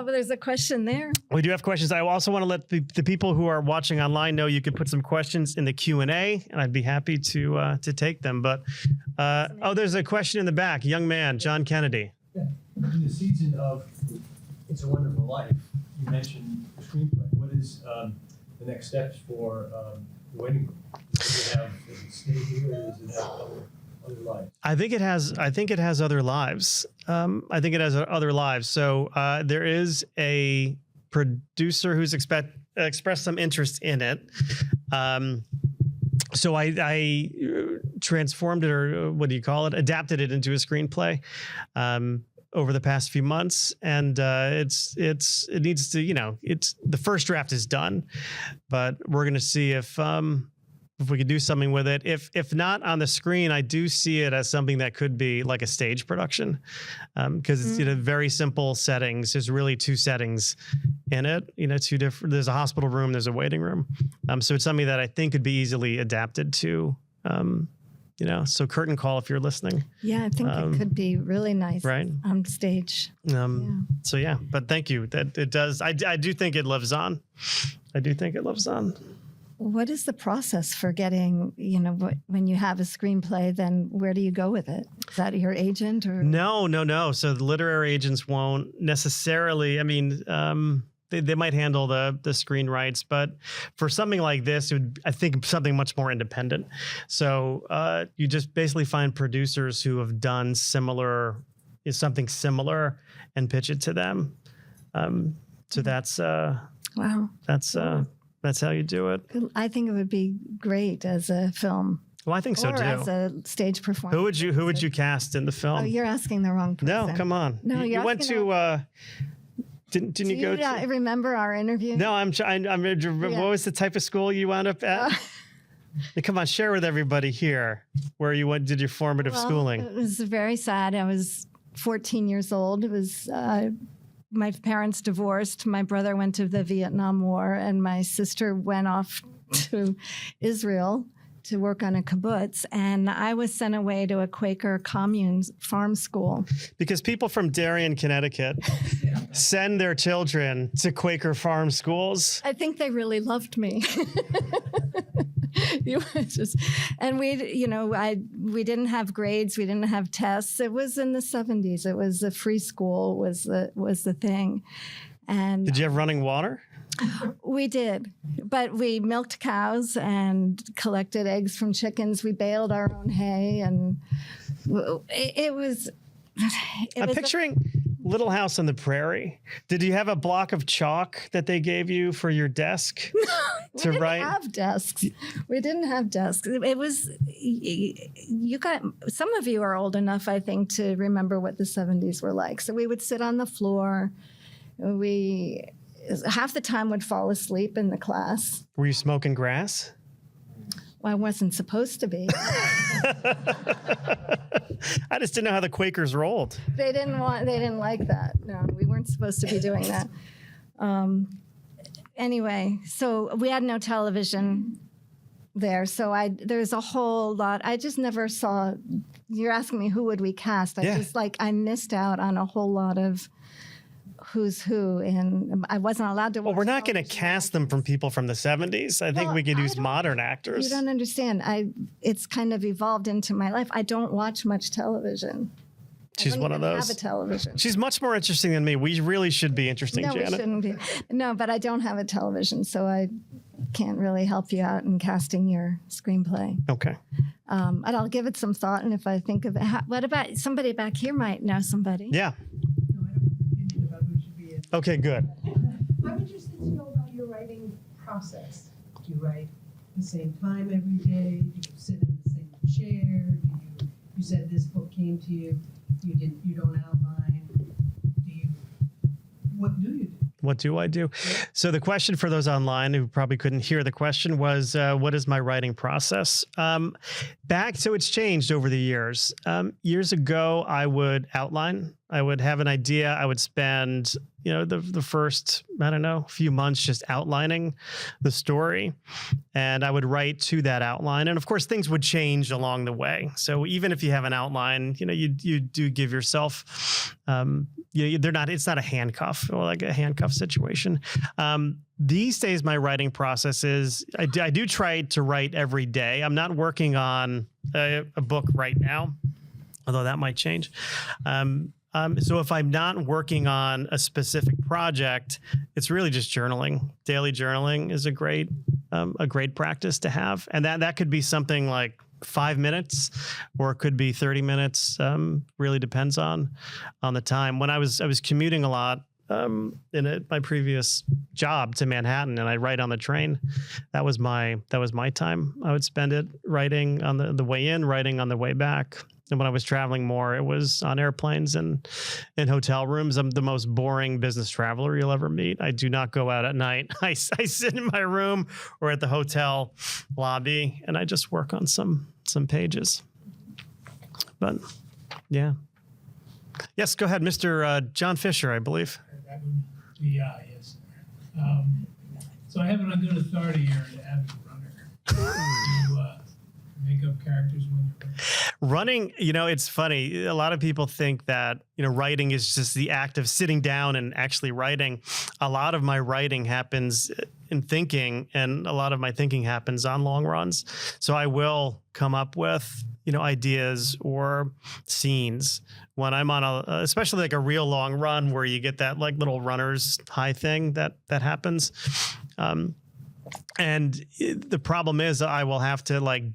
There's a question there. We do have questions. I also want to let the people who are watching online know you can put some questions in the Q&A, and I'd be happy to take them. But there's a question in the back. Young man, John Kennedy. Yeah. In the season of It's a Wonderful Life, you mentioned the screenplay. What is the next steps for the waiting room? Does it stay here, or does it have other lives? I think it has other lives. So there is a producer who's expressed some interest in it. So I transformed it, or what do you call it? Adapted it into a screenplay over the past few months, and it needs to, it's the first draft is done, but we're going to see if we could do something with it. If not on the screen, I do see it as something that could be like a stage production, because it's very simple settings. There's really 2 settings in it, 2 different. There's a hospital room, there's a waiting room. So it's something that I think could be easily adapted to, so curtain call if you're listeing. Yeah, I think it could be really nice on stage. So yeah, but thank you. That it does. I do think it lives on. What is the process for getting, when you have a screenplay, then where do you go with it? Is that your agent or? No. So the literary agents won't necessarily, they might handle the screen rights, but for something like this, I think something much more independent. So you just basically find producers who have done something similar and pitch it to them. So that's, wow. That's how you do it. I think it would be great as a film. Well, I think so too. Or as a stage performance. Who would you cast in the film? Oh, you're asking the wrong person. No, come on. No, you went to Didn't you go to? I remember our interview. No, I'm trying. What was the type of school you wound up at? Come on, share with everybody here where you did your formative schooling. It was very sad. I was 14 years old. It was my parents divorced. My brother went to the Vietnam War, and my sister went off to Israel to work on a kibbutz, and I was sent away to a Quaker commune farm school. Because people from Darien, Connecticut send their children to Quaker farm schools. I think they really loved me. And we didn't have grades, we didn't have tests. It was in the 70s. It was a free school was the thing. And did you have running water? We did, but we milked cows and collected eggs from chickens. We baled our own hay, and it was. I'm picturing Little House on the Prairie. Did you have a block of chalk that they gave you for your desk to write? We didn't have desks. We didn't have desks. It was, some of you are old enough, I think, to remember what the 70s were like. So we would sit on the floor. Half the time would fall asleep in the class. Were you smoking grass? Well, I wasn't supposed to be. I just didn't know how the Quakers rolled. They didn't like that. No, we weren't supposed to be doing that. Anyway, so we had no television there. So there's a whole lot. I just never saw, you're asking me who would we cast. I missed out on a whole lot of who's who, and I wasn't allowed to watch. Well, we're not going to cast them from people from the 70s. I think we could use modern actors. You don't understand. It's kind of evolved into my life. I don't watch much television. She's one of those. I have a television. She's much more interesting than me. We really should be interesting, Janet. No, we shouldn't be. No, but I don't have a television, so I can't really help you out in casting your screenplay. Okay. And I'll give it some thought, and if I think of it. What about somebody back here might know somebody? Yeah. Okay, good. I'm interested to know about your writing process. Do you write the same time every day? Do you sit in the same chair? You said this book came to you. You don't outline. What do you do? What do I do? So the question for those online who probably couldn't hear the question was, what is my writing process? So it's changed over the years. Years ago, I would outline. I would have an idea. I would spend, the first, few months just outlining the story. And I would write to that outline. And of course, things would change along the way. So even if you have an outline, you do give yourself, it's not a handcuff or like a handcuff situation. These days, my writing process is, I do try to write every day. I'm not working on a book right now, although that might change. So if I'm not working on a specific project, it's really just journaling. Daily journaling is a great practice to have. And that could be something like 5 minutes, or it could be 30 minutes. Really depends on the time. When I was commuting a lot in my previous job to Manhattan, and I write on the train, that was my time. I would spend it writing on the way in, writing on the way back. And when I was traveling more, it was on airplanes and in hotel rooms. I'm the most boring business traveler you'll ever meet. I do not go out at night. I sit in my room or at the hotel lobby, and I just work on some pages. But yeah. Yes, go ahead, Mr. John Fisher, I believe. That would be, yes. So I have it on good authority you're an avid runner. Do you make up characters when you're running? It's funny. A lot of people think that, writing is just the act of sitting down and actually writing. A lot of my writing happens in thinking, and a lot of my thinking happens on long runs. So I will come up with, ideas or scenes when I'm on especially like a real long run where you get that like little runner's high thing that happens. And the problem is I will have to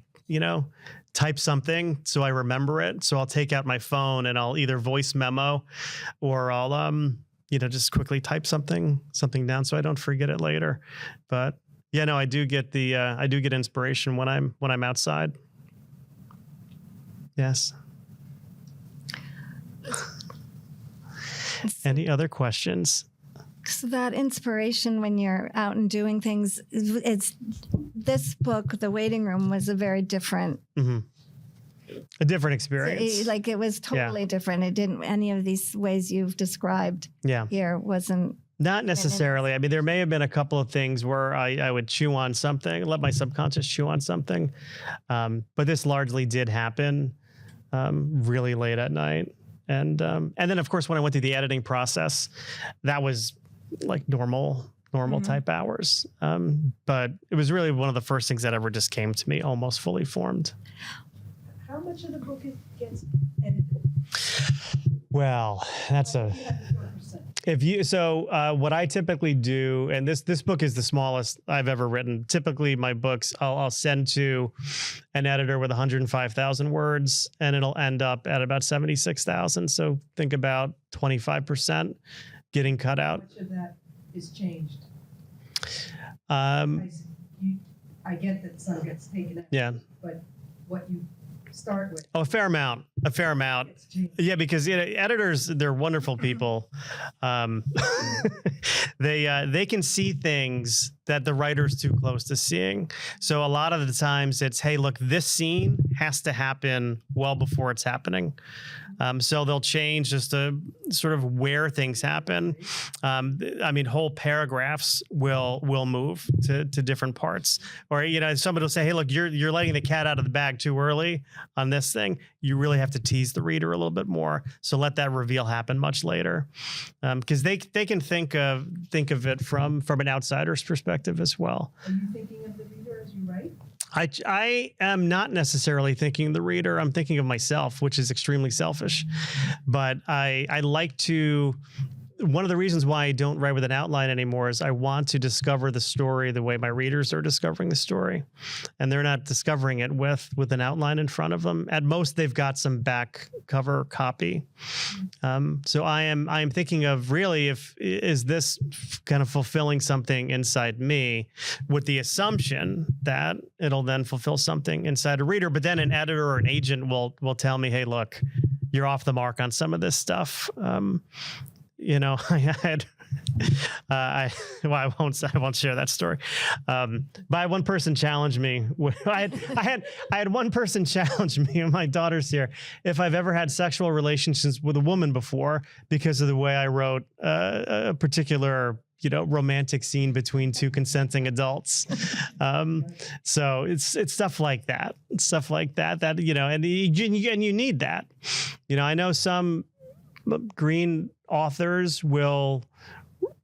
type something so I remember it. So I'll take out my phone and I'll either voice memo or I'll, just quickly type something down so I don't forget it later. But yeah, no, I do get inspiration when I'm outside. Yes. Any other questions? So that inspiration when you're out and doing things, it's this book, The Waiting Room, was a very different, a different experience. like it was totally different. It didn't, any of these ways you've described here wasn't. Not necessarily. I mean, there may have been a couple of things where I would chew on something, let my subconscious chew on something. But this largely did happen really late at night. And then, of course, when I went through the editing process, that was like normal type hours. But it was really one of the first things that ever just came to me, almost fully formed. How much of the book gets edited? Well, that's what I typically do, and this book is the smallest I've ever written. Typically, my books I'll send to an editor with 105,000 words, and it'll end up at about 76,000. So think about 25% getting cut out. How much of that is changed? I get that some gets taken out. Yeah. But what you start with. Oh, a fair amount. Yeah, because editors, they're wonderful people. They can see things that the writer's too close to seeing. So a lot of the times it's, hey, look, this scene has to happen well before it's happening. So they'll change just to sort of where things happen. I mean, whole paragraphs will move to different parts. Or, somebody will say, hey, look, you're letting the cat out of the bag too early on this thing. You really have to tease the reader a little bit more. So let that reveal happen much later. Because they can think of it from an outsider's perspective as well. Are you thinking of the reader as you write? I am not necessarily thinking of the reader. I'm thinking of myself, which is extremely selfish. But I like to. One of the reasons why I don't write with an outline anymore is I want to discover the story the way my readers are discovering the story, and they're not discovering it with an outline in front of them. At most, they've got some back cover copy. So I am thinking of really, is this kind of fulfilling something inside me, with the assumption that it'll then fulfill something inside a reader. But then an editor or an agent will tell me, hey, look, you're off the mark on some of this stuff. I had, I won't share that story. But I had one person challenge me. I had one person challenge me, and my daughter's here, if I've ever had sexual relations with a woman before because of the way I wrote a particular, romantic scene between two consenting adults. So it's stuff like that. And you need that. I know some green authors will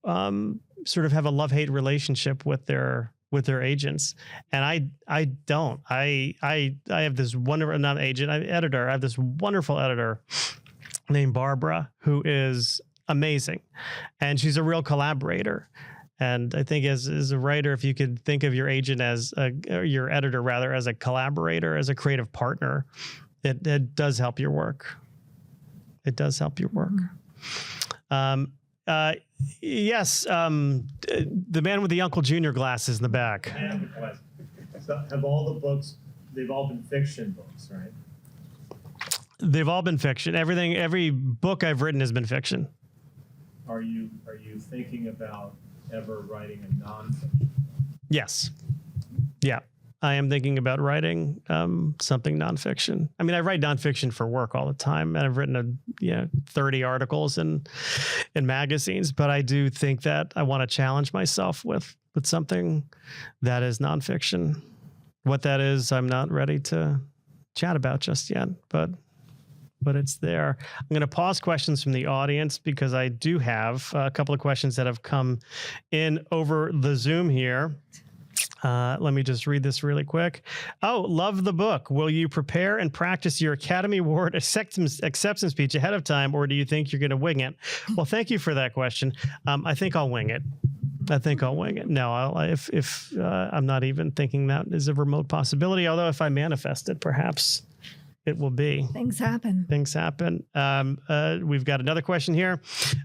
sort of have a love-hate relationship with their agents, and I don't. I have this wonderful, not agent, editor. I have this wonderful editor named Barbara who is amazing, and she's a real collaborator. And I think as a writer, if you could think of your agent your editor rather, as a collaborator, as a creative partner, it does help your work. It does help your work. Yes, the man with the Uncle Junior glasses in the back. I have a question. So have all the books, they've all been fiction books, right? They've all been fiction. Every book I've written has been fiction. Are you thinking about ever writing a nonfiction? Yes. Yeah. I am thinking about writing something nonfiction. I mean, I write nonfiction for work all the time, and I've written 30 articles in magazines. But I do think that I want to challenge myself with something that is nonfiction. What that is, I'm not ready to chat about just yet, but it's there. I'm going to pause questions from the audience because I do have a couple of questions that have come in over the Zoom here. Let me just read this really quick. Oh, love the book. Will you prepare and practice your Academy Award acceptance speech ahead of time, or do you think you're going to wing it? Well, thank you for that question. I think I'll wing it. No, if I'm not even thinking that is a remote possibility, although if I manifest it, perhaps it will be. Things happen. We've got another question here.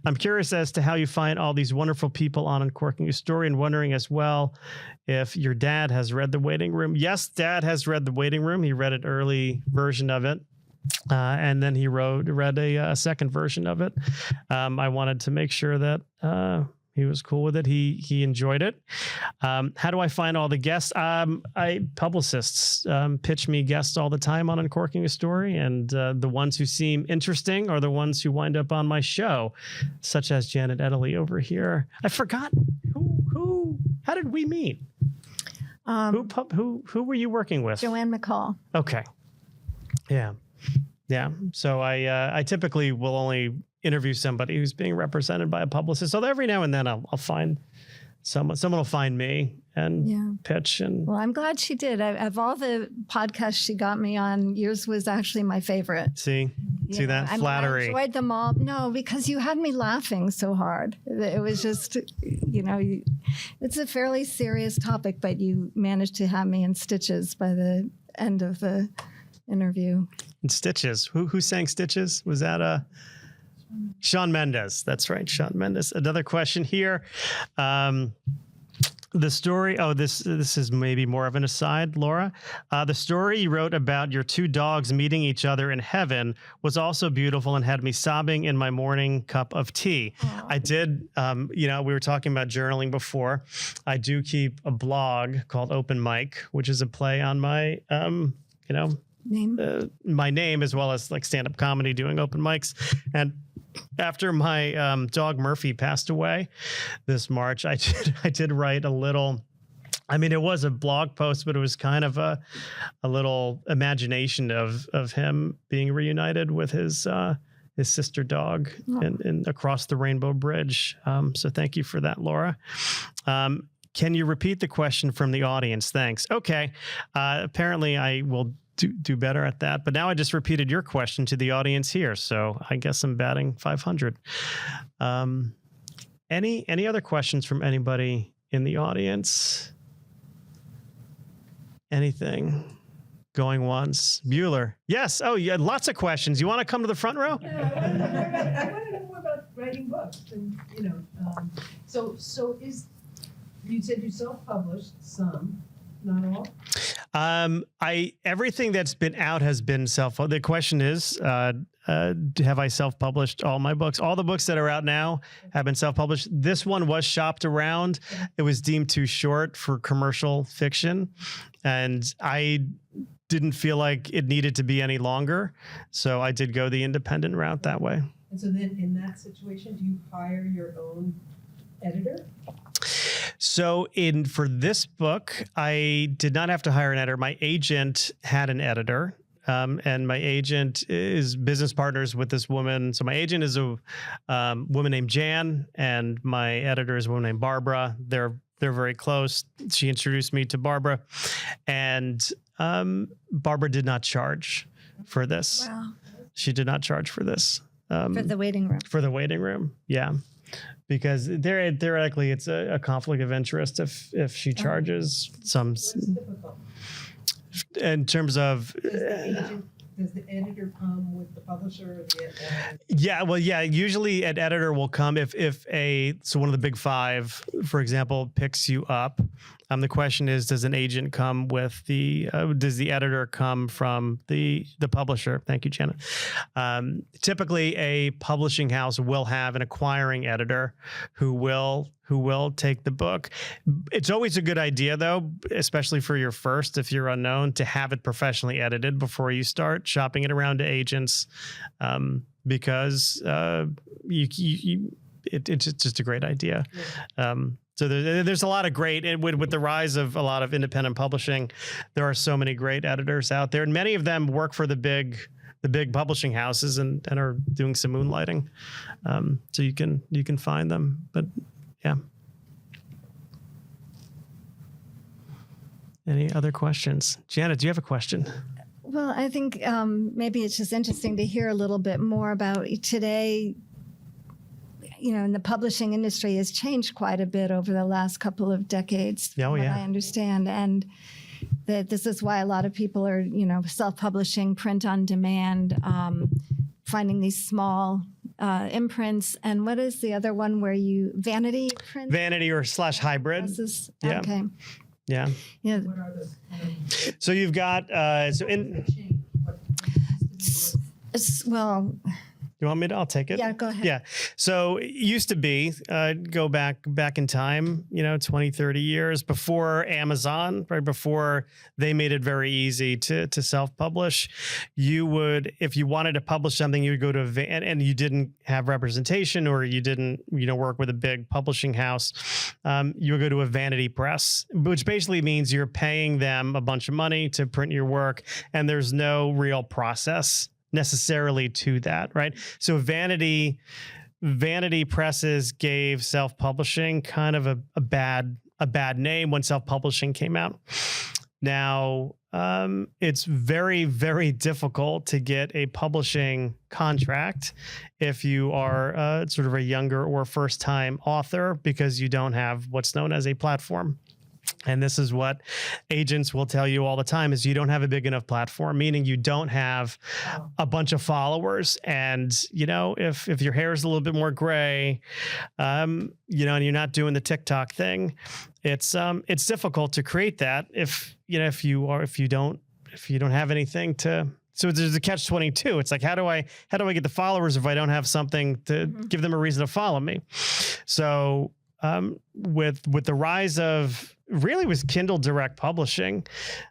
I'm curious as to how you find all these wonderful people on Uncorking Your Story, and wondering as well if your dad has read The Waiting Room. Yes, Dad has read The Waiting Room. He read an early version of it. And then he read a second version of it. I wanted to make sure that He was cool with it. He enjoyed it. How do I find all the guests? Publicists pitch me guests all the time on Uncorking a Story, and the ones who seem interesting are the ones who wind up on my show, such as Janet Edley over here. I forgot who. How did we meet? Who were you working with? Joanne McCall. Okay. Yeah. So I typically will only interview somebody who's being represented by a publicist. So every now and then I'll find someone will find me and pitch. And well, I'm glad she did. Of all the podcasts she got me on, yours was actually my favorite. See that flattery. I enjoyed them all. No, because you had me laughing so hard. It was just, it's a fairly serious topic, but you managed to have me in stitches by the end of the interview. In stitches. Who sang Stitches? Was that Shawn Mendes? That's right, Shawn Mendes. Another question here. The story. Oh, this is maybe more of an aside, Laura. The story you wrote about your two dogs meeting each other in heaven was also beautiful and had me sobbing in my morning cup of tea. Aww. I did. We were talking about journaling before. I do keep a blog called Open Mic, which is a play on my, Name? My name, as well as like stand-up comedy, doing open mics. And after my dog Murphy passed away this March, I did write a little. I mean, it was a blog post, but it was kind of a little imagination of him being reunited with his sister dog in across the Rainbow Bridge. So thank you for that, Laura. Can you repeat the question from the audience? Thanks. Okay. Apparently, I will do better at that. But now I just repeated your question to the audience here, so I guess I'm batting 500. Any other questions from anybody in the audience? Anything? Going once? Bueller. Yes. Oh, you had lots of questions. You want to come to the front row? Yeah, I want to know more about writing books, and so you said you self-published some, not all. Everything that's been out has been the question is, have I self-published all my books? All the books that are out now have been self-published. This one was shopped around. It was deemed too short for commercial fiction, and I didn't feel like it needed to be any longer. So I did go the independent route that way. And so then in that situation, do you hire your own editor? So for this book, I did not have to hire an editor. My agent had an editor, and my agent is business partners with this woman. So my agent is a woman named Jan, and my editor is a woman named Barbara. They're very close. She introduced me to Barbara, and Barbara did not charge for this. Wow. She did not charge for this. For the waiting room. For the waiting room, yeah. Because theoretically, it's a conflict of interest if she charges some. What's difficult? In terms of. Does the editor come with the publisher? Or the editor? Yeah, well, yeah. Usually, an editor will come if one of the big five, for example, picks you up. The question is, does an agent come with does the editor come from the publisher? Thank you, Janet. Typically, a publishing house will have an acquiring editor who will take the book. It's always a good idea, though, especially for your first, if you're unknown, to have it professionally edited before you start shopping it around to agents, because it's just a great idea. Yeah. So there's a lot of great, and with the rise of a lot of independent publishing, there are so many great editors out there, and many of them work for the big publishing houses and are doing some moonlighting. So you can find them, but yeah. Any other questions? Janet, do you have a question? Well, I think maybe it's just interesting to hear a little bit more about today. In the publishing industry has changed quite a bit over the last couple of decades. Oh, from what yeah. I understand. And that this is why a lot of people are, self-publishing, print on demand, finding these small imprints. And what is the other one where vanity print? Vanity or /hybrid. Yeah. Okay. Yeah. Yeah. What are those? So you've got, What used to be You want me to? I'll take it. Yeah, go ahead. Yeah. So it used to be, go back in time, 20, 30 years before Amazon, right before they made it very easy to self-publish. You would, if you wanted to publish something, you would go to and you didn't have representation, or you didn't, work with a big publishing house. You would go to a vanity press, which basically means you're paying them a bunch of money to print your work, and there's no real process necessarily to that, right? So vanity presses gave self-publishing kind of a bad name when self-publishing came out. Now, it's very, very difficult to get a publishing contract if you are sort of a younger or first-time author, because you don't have what's known as a platform. And this is what agents will tell you all the time, is you don't have a big enough platform, meaning you don't have a bunch of followers. And, if your hair is a little bit more gray, and you're not doing the TikTok thing, it's difficult to create that if you don't have anything to. So there's a catch-22. It's like, how do I get the followers if I don't have something to give them a reason to follow me? So with the rise of, really was Kindle Direct Publishing,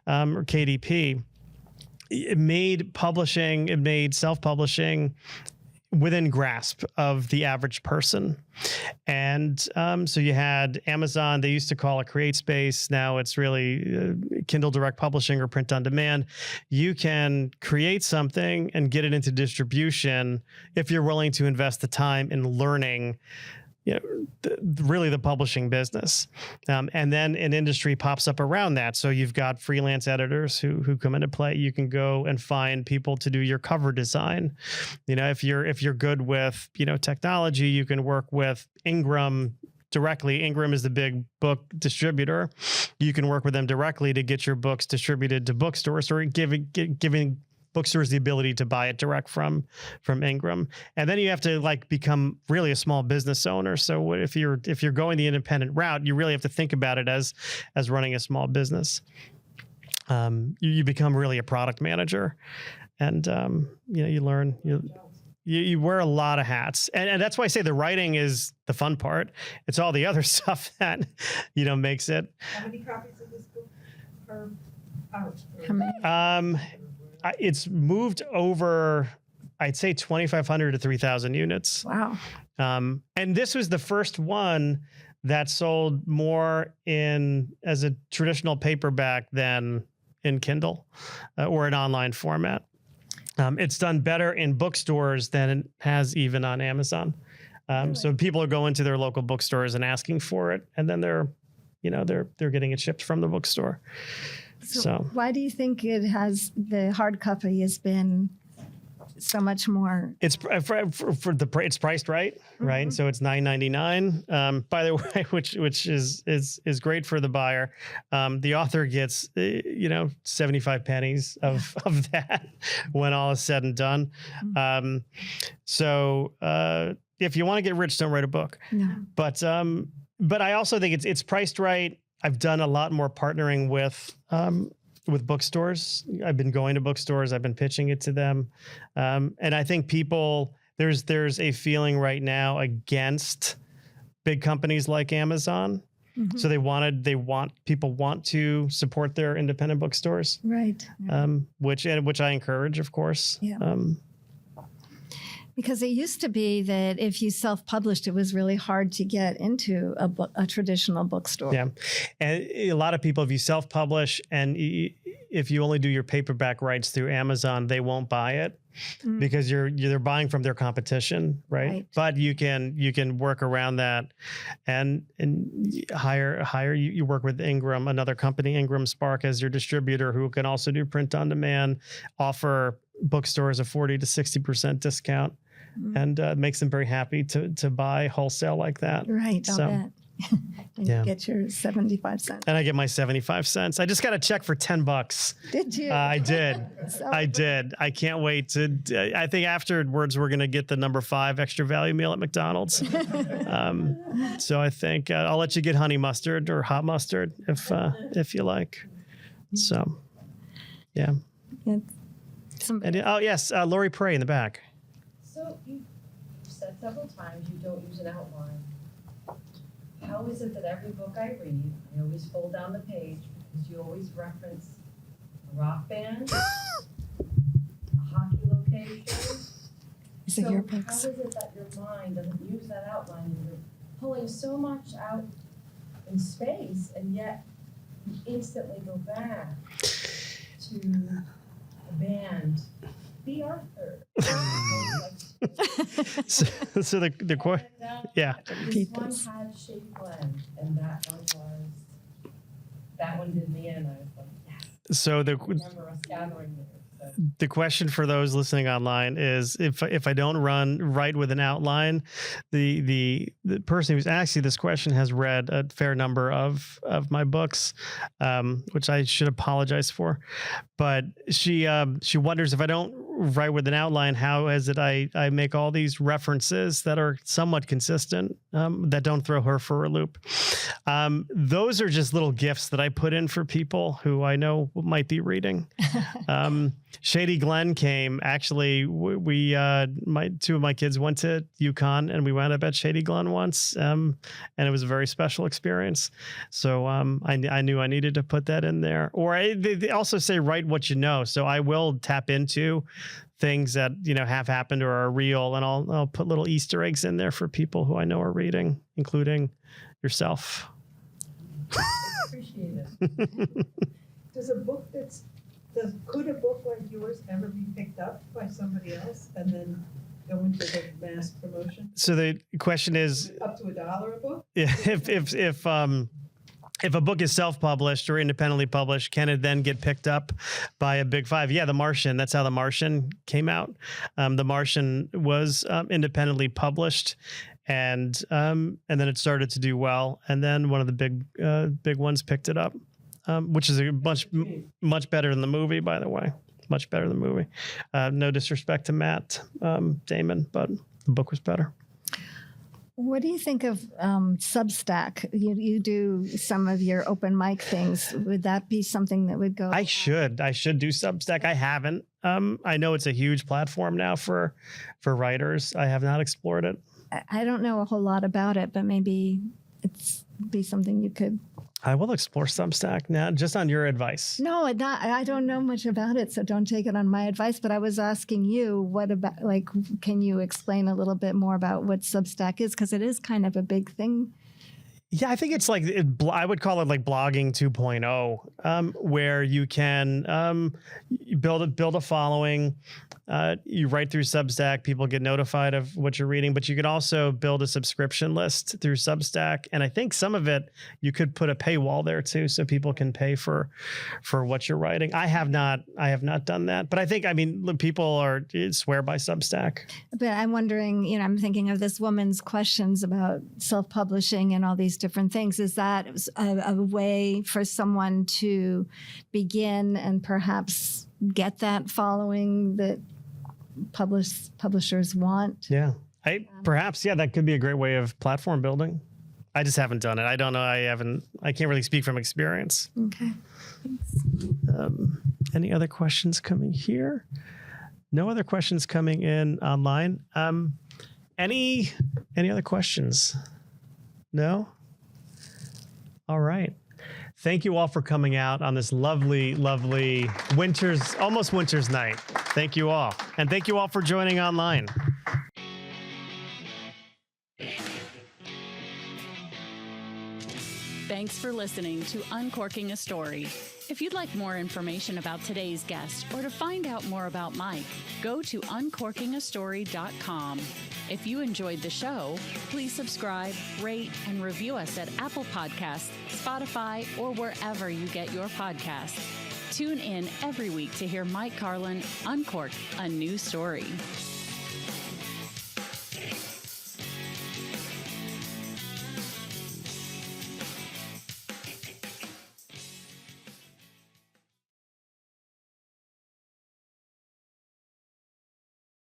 or KDP, it made self-publishing within grasp of the average person. And so you had Amazon, they used to call it CreateSpace. Now it's really Kindle Direct Publishing or print on demand. You can create something and get it into distribution if you're willing to invest the time in learning really the publishing business. And then an industry pops up around that. So you've got freelance editors who come into play. You can go and find people to do your cover design. If you're good with, technology, you can work with Ingram directly. Ingram is the big book distributor. You can work with them directly to get your books distributed to bookstores, or giving bookstores the ability to buy it direct from Ingram. And then you have to become really a small business owner. So if you're going the independent route, you really have to think about it as running a small business. You become really a product manager, and you learn, you wear a lot of hats, and that's why I say the writing is the fun part. It's all the other stuff that makes it. How many copies of this book are out? How many? It's moved over, I'd say 2,500 to 3,000 units. Wow. And this was the first one that sold more as a traditional paperback than in Kindle or an online format. It's done better in bookstores than it has even on Amazon. Really? So people are going to their local bookstores and asking for it, and then they're getting it shipped from the bookstore. So why do you think the hard copy has been so much more? It's it's priced right, right? So it's $9.99. By the way, which is great for the buyer. The author gets 75 pennies of that when all is said and done. So if you want to get rich, don't write a book. No. But I also think it's priced right. I've done a lot more partnering with bookstores. I've been going to bookstores. I've been pitching it to them. And I think there's a feeling right now against big companies like Amazon. Mm-hmm. So people want to support their independent bookstores. Right. Which I encourage, of course. Yeah. Because it used to be that if you self-published, it was really hard to get into a traditional bookstore. Yeah. And a lot of people, if you self-publish and if you only do your paperback rights through Amazon, they won't buy it because they're buying from their competition, right? But you can work around that and hire you work with Ingram, another company, Ingram Spark, as your distributor, who can also do print on demand, offer bookstores a 40 to 60% discount. And makes them very happy to buy wholesale like that. Right, I'll bet. And you get your 75 cents. And I get my 75 cents. I just got a check for $10. Did you? I did. I did. I can't wait to. I think afterwards we're going to get the number 5 extra value meal at McDonald's. So I think I'll let you get honey mustard or hot mustard if you like. So, yeah. And Lori Prey in the back. So you said several times you don't use an outline. How is it that every book I read, I always fold down the page because you always reference a rock band, a hockey location? Is it your books? How is it that your mind doesn't use that outline and you're pulling so much out in space, and yet you instantly go back to the band, the Arthur? So the question, yeah. This one had Shady Glen, and that one did me in. I was like, yes. So I remember us gathering there. the question for those listening online is, if I don't write with an outline, the person who's asking this question has read a fair number of my books, which I should apologize for, but she wonders, if I don't write with an outline, how is it I make all these references that are somewhat consistent, that don't throw her for a loop. Those are just little gifts that I put in for people who I know might be reading. Shady Glen came, actually, two of my kids went to UConn, and we wound up at Shady Glen once, and it was a very special experience. So I knew I needed to put that in there. Or they also say, write what you know. So I will tap into things that have happened or are real, and I'll put little Easter eggs in there for people who I know are reading, including yourself. I appreciate it. Could a book like yours ever be picked up by somebody else and then go into the mass promotion? So the question is, Up to $1 a book? If a book is self-published or independently published, can it then get picked up by a big five? Yeah, The Martian. That's how The Martian came out. The Martian was independently published, and then it started to do well. And then one of the big ones picked it up, which is much better than the movie, by the way. Much better than the movie. No disrespect to Matt Damon, but the book was better. What do you think of Substack? You do some of your open mic things. Would that be something that would go? I should do Substack. I haven't. I know it's a huge platform now for writers. I have not explored it. I don't know a whole lot about it, but maybe it's be something you could. I will explore Substack now, just on your advice. No, I don't know much about it, so don't take it on my advice. But I was asking you, what about, can you explain a little bit more about what Substack is? Because it is kind of a big thing. Yeah, I think it's I would call it like blogging 2.0, where you can build a following. You write through Substack, people get notified of what you're reading, but you could also build a subscription list through Substack. And I think some of it, you could put a paywall there too, so people can pay for what you're writing. I have not done that, but I think, people swear by Substack. But I'm wondering, I'm thinking of this woman's questions about self-publishing and all these different things. Is that a way for someone to begin and perhaps get that following that publishers want? Yeah. That could be a great way of platform building. I just haven't done it. I don't know. I can't really speak from experience. Okay. Thanks. Any other questions coming here? No other questions coming in online. Any other questions? No? All right. Thank you all for coming out on this lovely, lovely almost winter's night. Thank you all. And thank you all for joining online. Thanks for listening to Uncorking a Story. If you'd like more information about today's guest or to find out more about Mike, go to uncorkingastory.com. If you enjoyed the show, please subscribe, rate, and review us at Apple Podcasts, Spotify, or wherever you get your podcasts. Tune in every week to hear Mike Carlon uncork a new story.